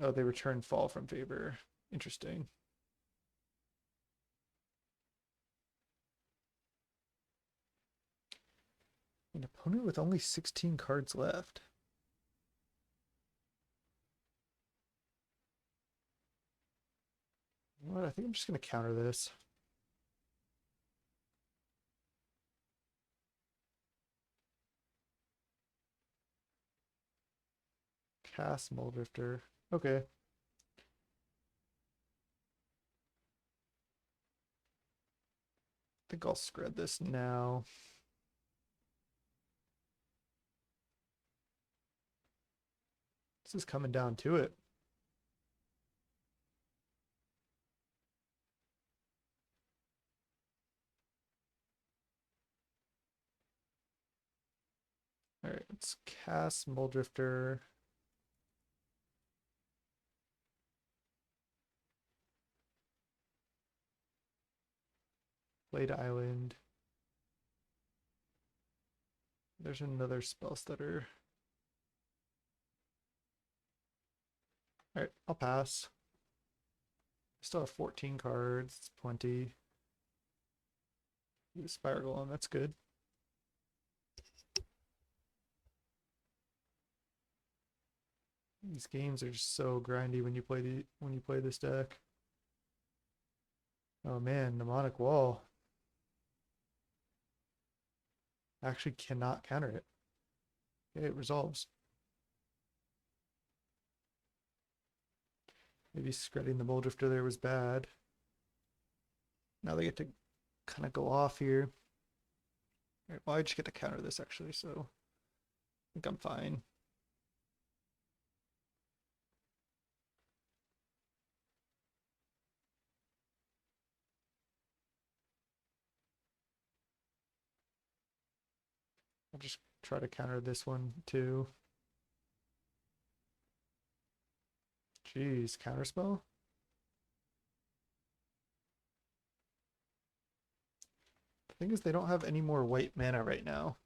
Oh, they return Fall from favor. Interesting. An opponent with only 16 cards left. What? I think I'm just going to counter this. Cast Mulldrifter. Okay. I think I'll Skred this now. This is coming down to it. All right, let's cast Mulldrifter. Blade Island. There's another Spellstutter. All right, I'll pass. Still have 14 cards. It's plenty. Use Spire Golem, that's good. These games are just so grindy when you play this deck. Oh man, Mnemonic Wall. Actually cannot counter it. Okay, it resolves. Maybe Skredding the Mulldrifter there was bad. Now they get to kind of go off here. All right, well, I just get to counter this actually, so I think I'm fine. I'll just try to counter this one too. Jeez, Counterspell? The thing is, they don't have any more white mana right now.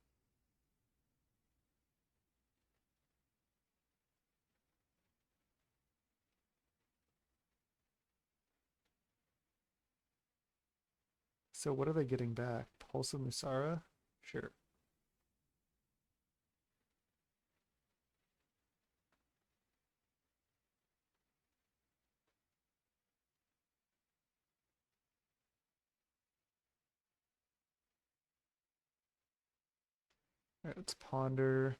So what are they getting back? Pulse of Musara? Sure. All right, let's ponder.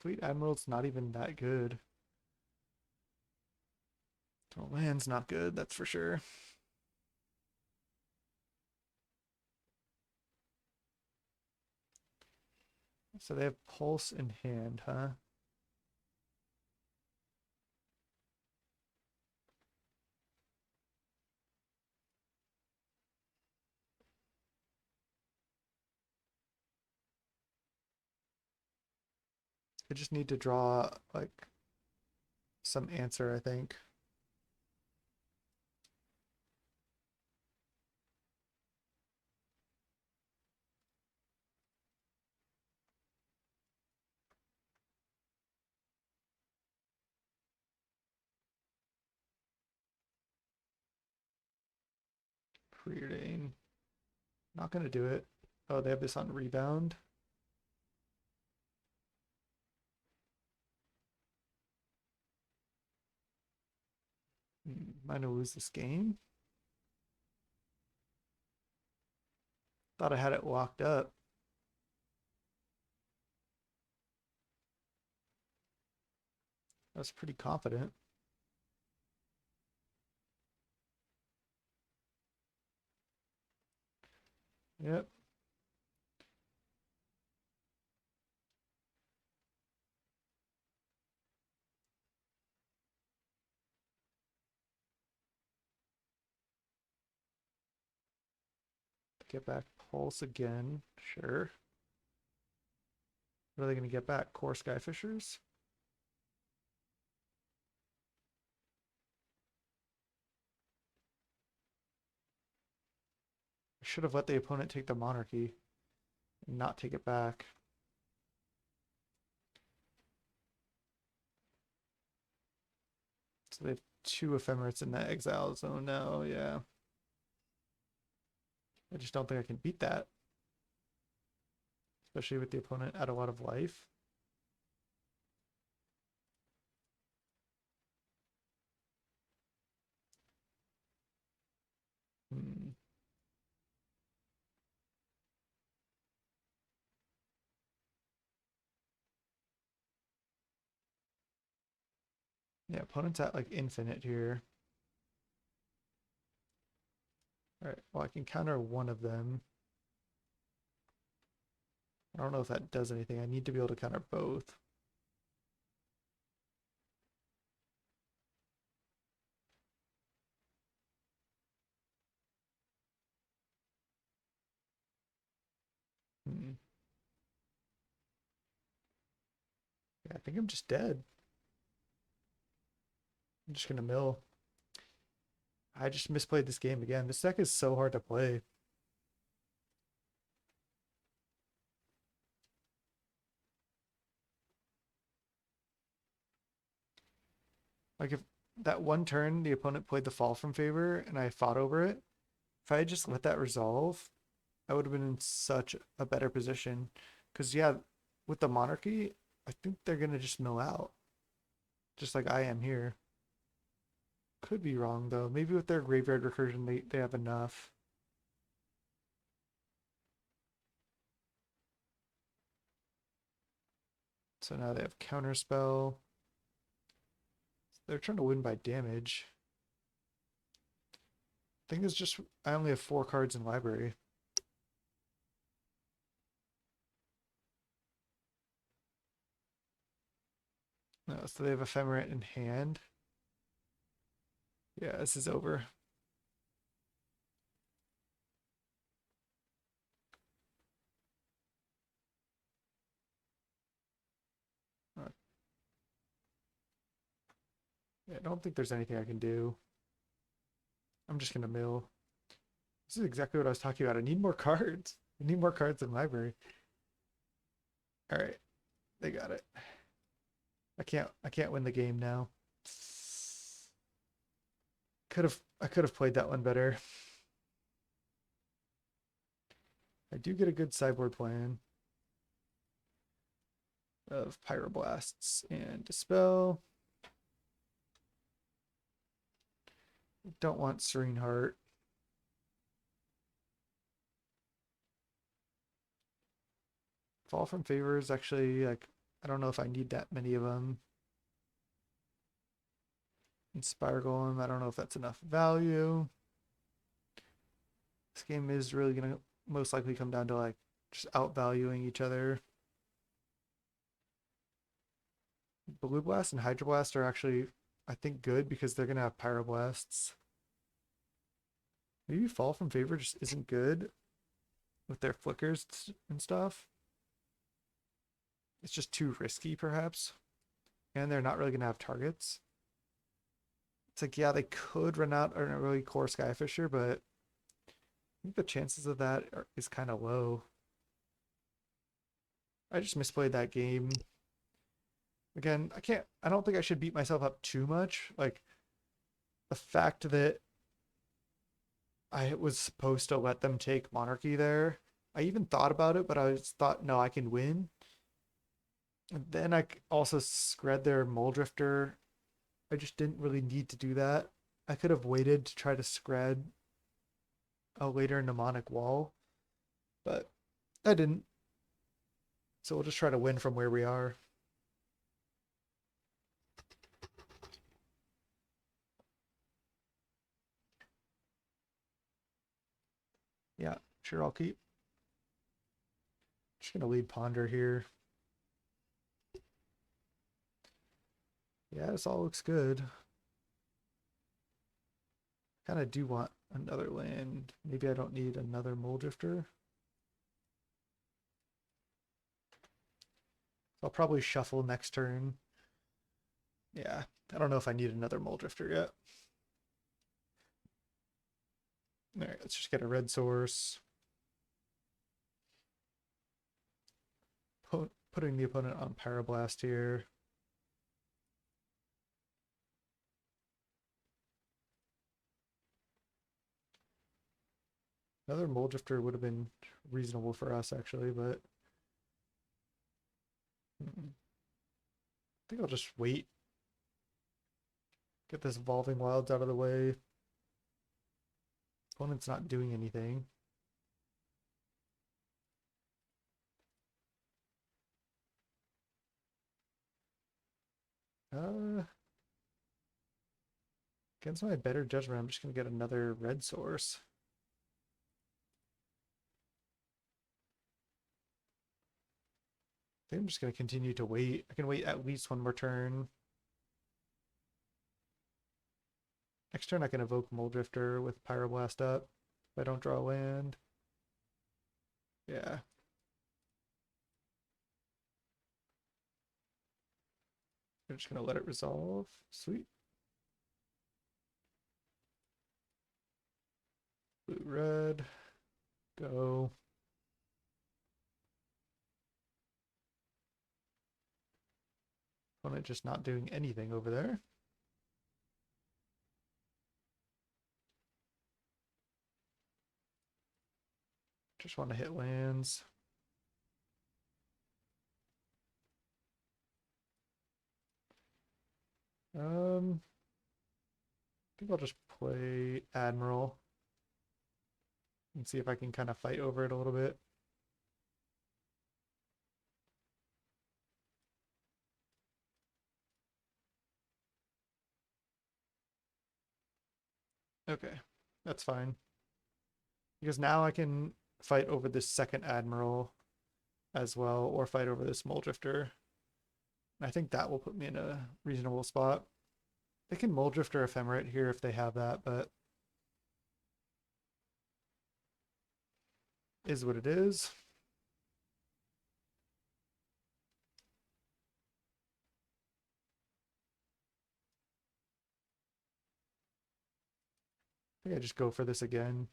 Fleet Admiral's not even that good. Oh, land's not good, that's for sure. So they have Pulse in hand, huh? I just need to draw like some answer, I think. Preordain. Not gonna do it. Oh, they have this on rebound. Might lose this game. Thought I had it locked up. was pretty confident. Yep. Get back Pulse again. Sure. What are they going to get back? Core Skyfishers? I should have let the opponent take the Monarchy and not take it back. So they have 2 Ephemerates in that exile zone now, yeah. I just don't think I can beat that. Especially with the opponent at a lot of life. Yeah, opponent's at like infinite here. Alright, well I can counter one of them. I don't know if that does anything. I need to be able to counter both. Yeah, I think I'm just dead. I'm just gonna mill. I just misplayed this game again. This deck is so hard to play. Like if that one turn the opponent played the Fall from Favor and I fought over it, if I had just let that resolve, I would have been in such a better position. Because yeah, with the Monarchy, I think they're gonna just mill out. Just like I am here. Could be wrong though. Maybe with their graveyard recursion they have enough. So now they have Counterspell. They're trying to win by damage. Thing is just I only have 4 cards in library. No, so they have Ephemerate in hand. Yeah, this is over. Yeah, I don't think there's anything I can do. I'm just gonna mill. This is exactly what I was talking about. I need more cards. I need more cards in library. All right, they got it. I can't win the game now. I could have played that one better. I do get a good sideboard plan of Pyroblasts and Dispel. Don't want Serene Heart. Fall from Favor is actually like, I don't know if I need that many of them. And Spire Golem, I don't know if that's enough value. This game is really going to most likely come down to like just outvaluing each other. Blue Blast and Hydroblast are actually, I think, good because they're going to have Pyroblasts. Maybe Fall from Favor just isn't good with their flickers and stuff. It's just too risky, perhaps. And they're not really going to have targets. It's like, yeah, they could run out an early core Skyfisher, but I think the chances of that is kind of low. I just misplayed that game. Again, I don't think I should beat myself up too much. Like, the fact that I was supposed to let them take Monarchy there, I even thought about it, but I just thought, no, I can win. And then I also Skred their Mulldrifter. I just didn't really need to do that. I could have waited to try to Skred a later mnemonic wall, but I didn't. So we'll just try to win from where we are. Sure, I'll keep. Just gonna lead Ponder here. Yeah, this all looks good. Kind of do want another land. Maybe I don't need another Mulldrifter. I'll probably shuffle next turn. Yeah, I don't know if I need another Mulldrifter yet. Alright, let's just get a red source. Putting the opponent on Pyroblast here. Another Mulldrifter would have been reasonable for us, actually, but I think I'll just wait. Get this Evolving Wilds out of the way. Opponent's not doing anything. Against my better judgment, I'm just going to get another red source. I think I'm just going to continue to wait. I can wait at least one more turn. Next turn I can evoke Mulldrifter with Pyroblast up if I don't draw land. Yeah. I'm just going to let it resolve. Sweet. Blue, red. Go. Opponent just not doing anything over there. Just want to hit lands. I think I'll just play Admiral and see if I can kind of fight over it a little bit. Okay, that's fine. Because now I can fight over this second Admiral as well, or fight over this Mulldrifter. I think that will put me in a reasonable spot. They can Mulldrifter Ephemerate here if they have that, but is what it is. I think I just go for this again.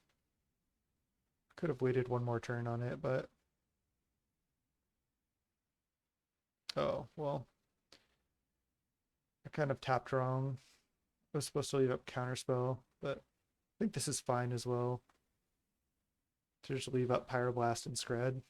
Could have waited one more turn on it, but oh, well. I kind of tapped wrong. I was supposed to leave up Counterspell, but I think this is fine as well. To just leave up Pyroblast and Skred.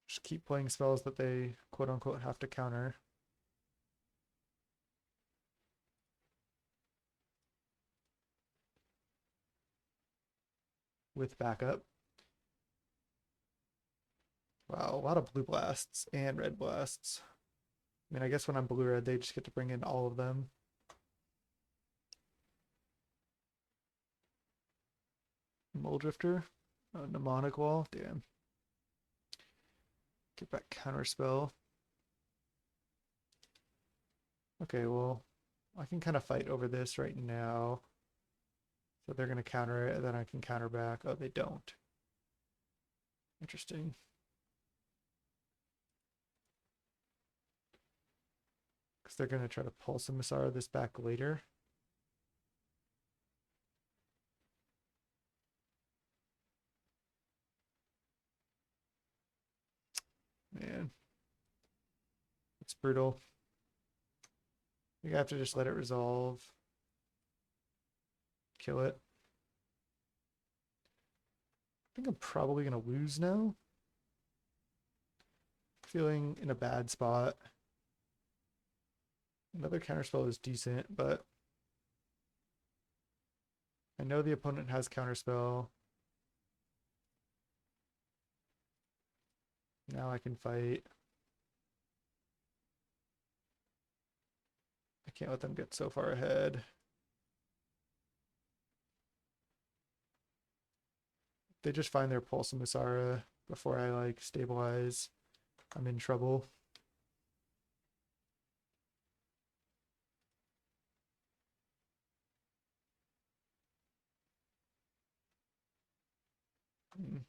Just keep playing spells that they quote-unquote have to counter. With backup. Wow, a lot of blue blasts and red blasts. I mean, I guess when I'm blue-red, they just get to bring in all of them. Mulldrifter. Mnemonic Wall. Damn. Get back Counterspell. Okay, well, I can kind of fight over this right now. So they're going to counter it, and then I can counter back. Oh, they don't. Interesting. Because they're going to try to Pulse Emissar this back later. Man. It's brutal. I think I have to just let it resolve. Kill it. I think I'm probably going to lose now. Feeling in a bad spot. Another counterspell is decent, but I know the opponent has counterspell. now I can fight. I can't let them get so far ahead. If they just find their Pulse of Musara before I like stabilize, I'm in trouble.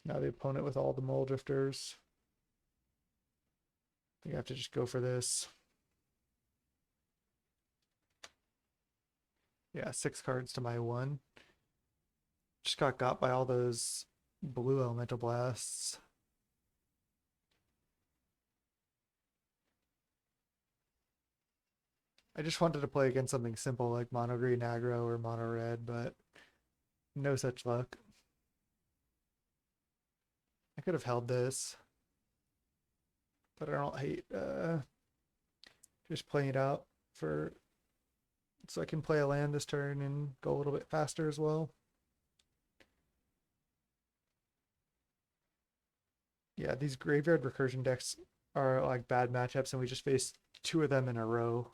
Now the opponent with all the Mulldrifters. I think I have to just go for this. Yeah, 6 cards to my 1. Just got by all those blue elemental blasts. I just wanted to play against something simple like mono green aggro or mono red, but no such luck. I could have held this, but I don't hate just playing it out for so I can play a land this turn and go a little bit faster as well. Yeah, these graveyard recursion decks are like bad matchups, and we just faced 2 of them in a row.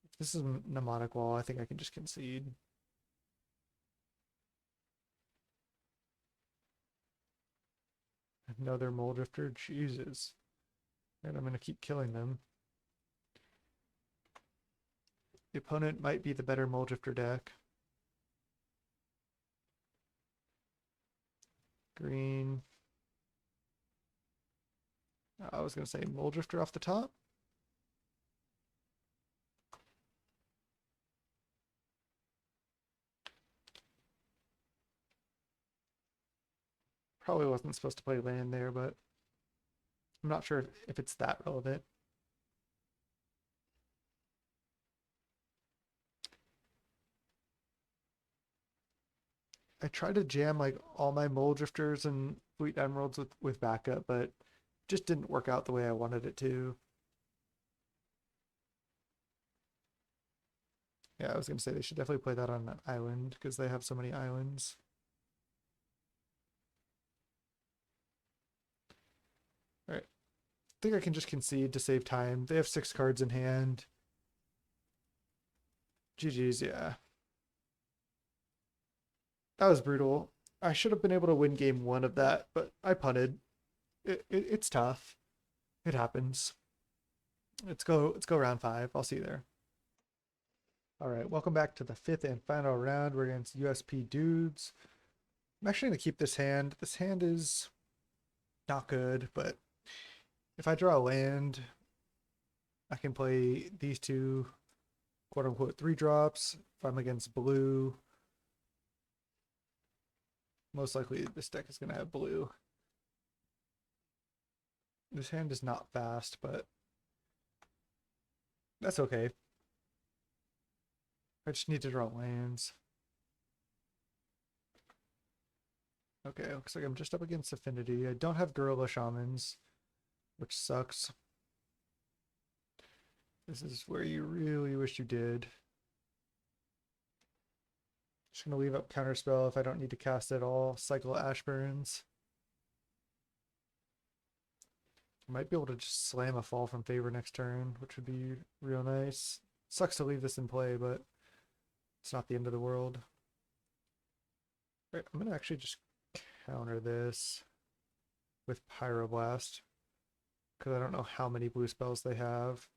If this is mnemonic wall, I think I can just concede. Another Mulldrifter, Jesus. And I'm going to keep killing them. The opponent might be the better Mulldrifter deck. Green. I was going to say Mulldrifter off the top. Probably wasn't supposed to play land there, but I'm not sure if it's that relevant. I tried to jam like all my Mulldrifters and Fleet Emeralds with backup, but just didn't work out the way I wanted it to. Yeah, I was going to say they should definitely play that on an island because they have so many islands. All right. I think I can just concede to save time. They have 6 cards in hand. GG's, yeah. That was brutal. I should have been able to win game 1 of that, but I punted. It's tough. It happens. Let's go round 5. I'll see you there. All right, welcome back to the 5th and final round. We're against USP Dudes. I'm actually going to keep this hand. This hand is not good, but if I draw a land, I can play these 2 quote-unquote 3-drops. If I'm against blue, most likely this deck is going to have blue. This hand is not fast, but that's okay. I just need to draw lands. Okay, looks like I'm just up against Affinity. I don't have Gorilla Shamans, which sucks. This is where you really wish you did. Just gonna leave up Counterspell if I don't need to cast it all. Cycle Ash Barrens. I might be able to just slam a Fall from Favor next turn, which would be real nice. Sucks to leave this in play, but it's not the end of the world. All right, I'm gonna actually just counter this with Pyroblast because I don't know how many blue spells they have.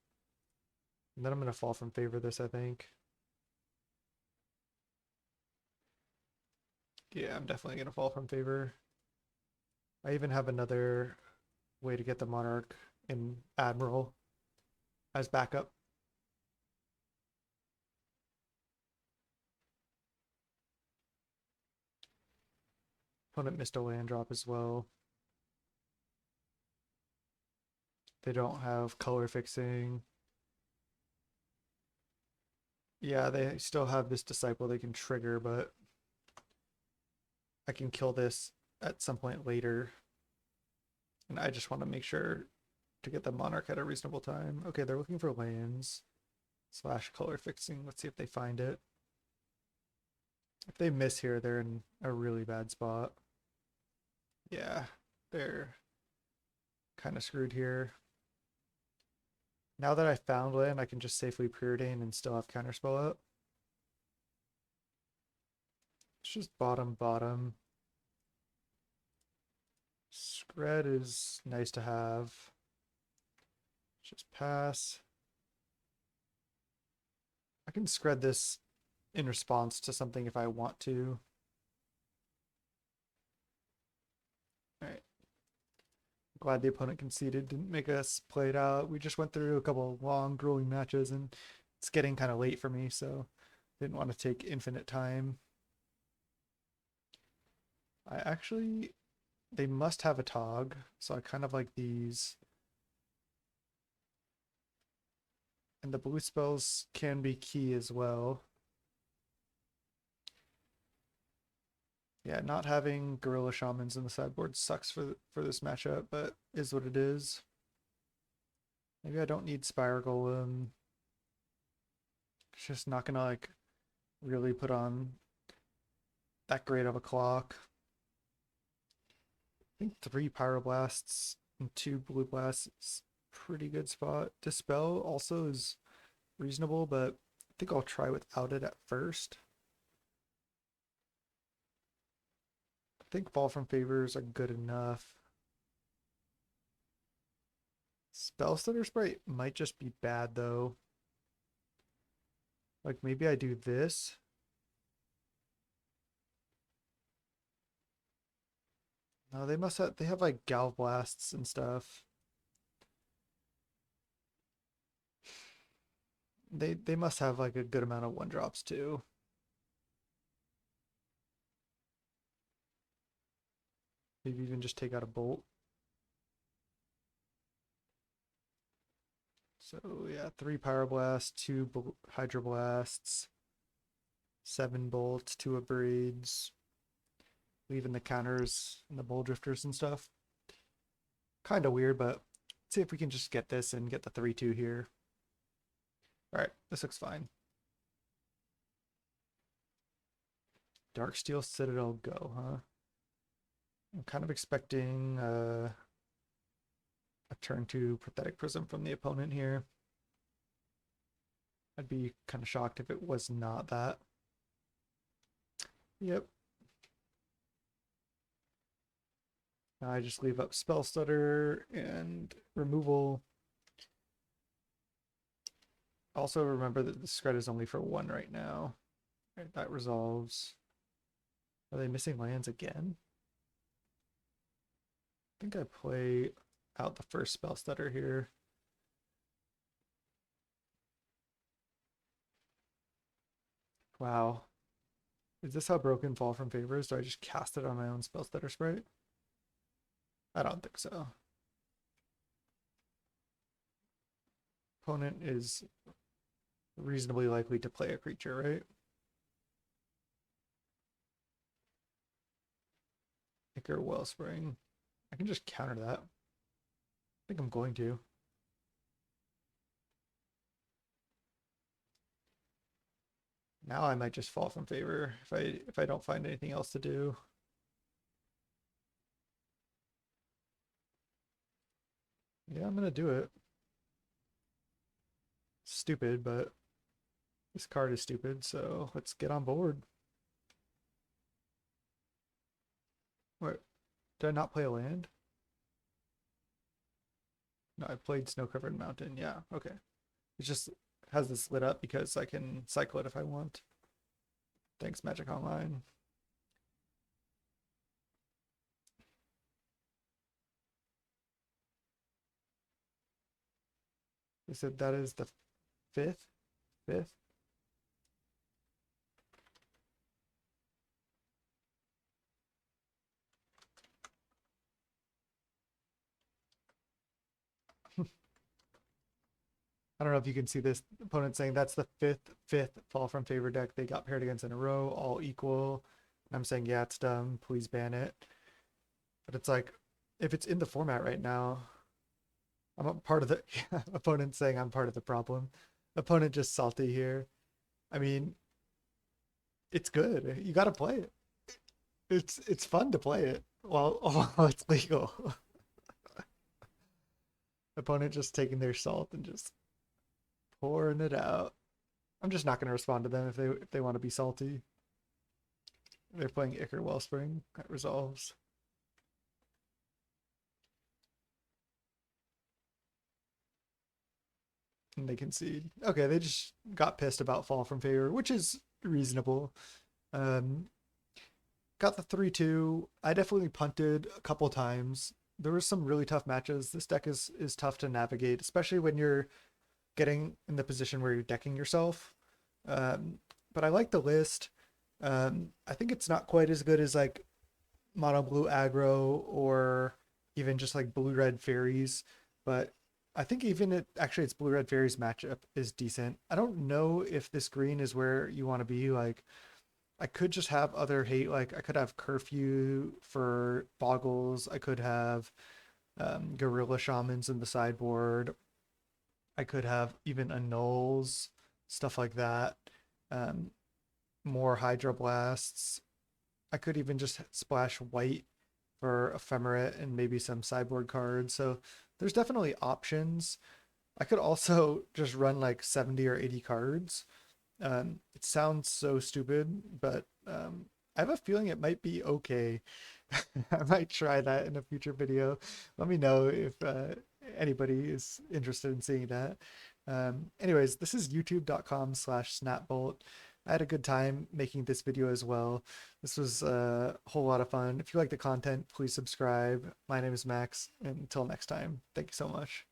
And then I'm gonna Fall from Favor this, I think. Yeah, I'm definitely gonna Fall from Favor. I even have another way to get the Monarch in Admiral as backup. Opponent missed a land drop as well. They don't have color fixing. Yeah, they still have this Disciple they can trigger, but I can kill this at some point later. And I just want to make sure to get the Monarch at a reasonable time. Okay, they're looking for lands / color fixing. Let's see if they find it. If they miss here, they're in a really bad spot. Yeah, they're kind of screwed here. Now that I found land, I can just safely Preordain and still have Counterspell up. It's just bottom. Skred is nice to have. Just pass. I can Skred this in response to something if I want to. Alright. Glad the opponent conceded, didn't make us play it out. We just went through a couple of long, grueling matches, and it's getting kind of late for me, so didn't want to take infinite time. They must have a Tog, so I kind of like these. And the blue spells can be key as well. Yeah, not having Gorilla Shamans in the sideboard sucks for this matchup, but is what it is. Maybe I don't need Spire Golem. It's just not gonna like really put on that great of a clock. I think 3 Pyroblasts and 2 Blue Blasts is a pretty good spot. Dispel also is reasonable, but I think I'll try without it at first. I think Fall from Favors are good enough. Spellstutter Sprite might just be bad though. Like maybe I do this. No, they have like Gal Blasts and stuff. They must have like a good amount of 1-drops too. Maybe even just take out a Bolt. So yeah, 3 Pyroblasts, 2 Hydroblasts, 7 Bolts, 2 Abrades, leaving the counters and the Mulldrifters and stuff. Kind of weird, but let's see if we can just get this and get the 3-2 here. Alright, this looks fine. Darksteel Citadel go, huh? I'm kind of expecting a turn 2 Pathetic Prism from the opponent here. I'd be kind of shocked if it was not that. Yep. Now I just leave up Spellstutter and removal. Also remember that the Skred is only for 1 right now. Right, that resolves. Are they missing lands again? I think I play out the first Spellstutter here. Wow. Is this how broken Fall from Favor is? Do I just cast it on my own Spellstutter Sprite? I don't think so. Opponent is reasonably likely to play a creature, right? Ichor Wellspring. I can just counter that. I think I'm going to. Now I might just fall from favor if I don't find anything else to do. Yeah, I'm gonna do it. Stupid, but this card is stupid, so let's get on board. What? Did I not play a land? No, I played Snow-Covered Mountain. Yeah, okay. It just has this lit up because I can cycle it if I want. Thanks, Magic Online. They said that is the fifth. I don't know if you can see this opponent saying that's the fifth fall from favor deck they got paired against in a row, all equal. And I'm saying, yeah, it's dumb. Please ban it. But it's like, if it's in the format right now, I'm a part of the opponent saying I'm part of the problem. Opponent just salty here. I mean, it's good. You got to play it. It's fun to play it while it's legal. Opponent just taking their salt and just pouring it out. I'm just not going to respond to them if they want to be salty. They're playing Ichor Wellspring. That resolves. And they concede. Okay, they just got pissed about Fall from Favor, which is reasonable. Got the 3-2. I definitely punted a couple times. There were some really tough matches. This deck is tough to navigate, especially when you're getting in the position where you're decking yourself. But I like the list. I think it's not quite as good as like mono blue aggro or even just like blue red fairies, but I think even its blue red fairies matchup is decent. I don't know if this green is where you want to be. Like I could just have other hate. Like I could have curfew for boggles. I could have gorilla shamans in the sideboard. I could have even annuls, stuff like that. More hydroblasts. I could even just splash white for ephemerate and maybe some sideboard cards. So there's definitely options. I could also just run like 70 or 80 cards. It sounds so stupid, but I have a feeling it might be okay. I might try that in a future video. Let me know if anybody is interested in seeing that. Anyways, this is youtube.com/snapbolt. I had a good time making this video as well. This was a whole lot of fun. If you like the content, please subscribe. My name is Max, and until next time, thank you so much.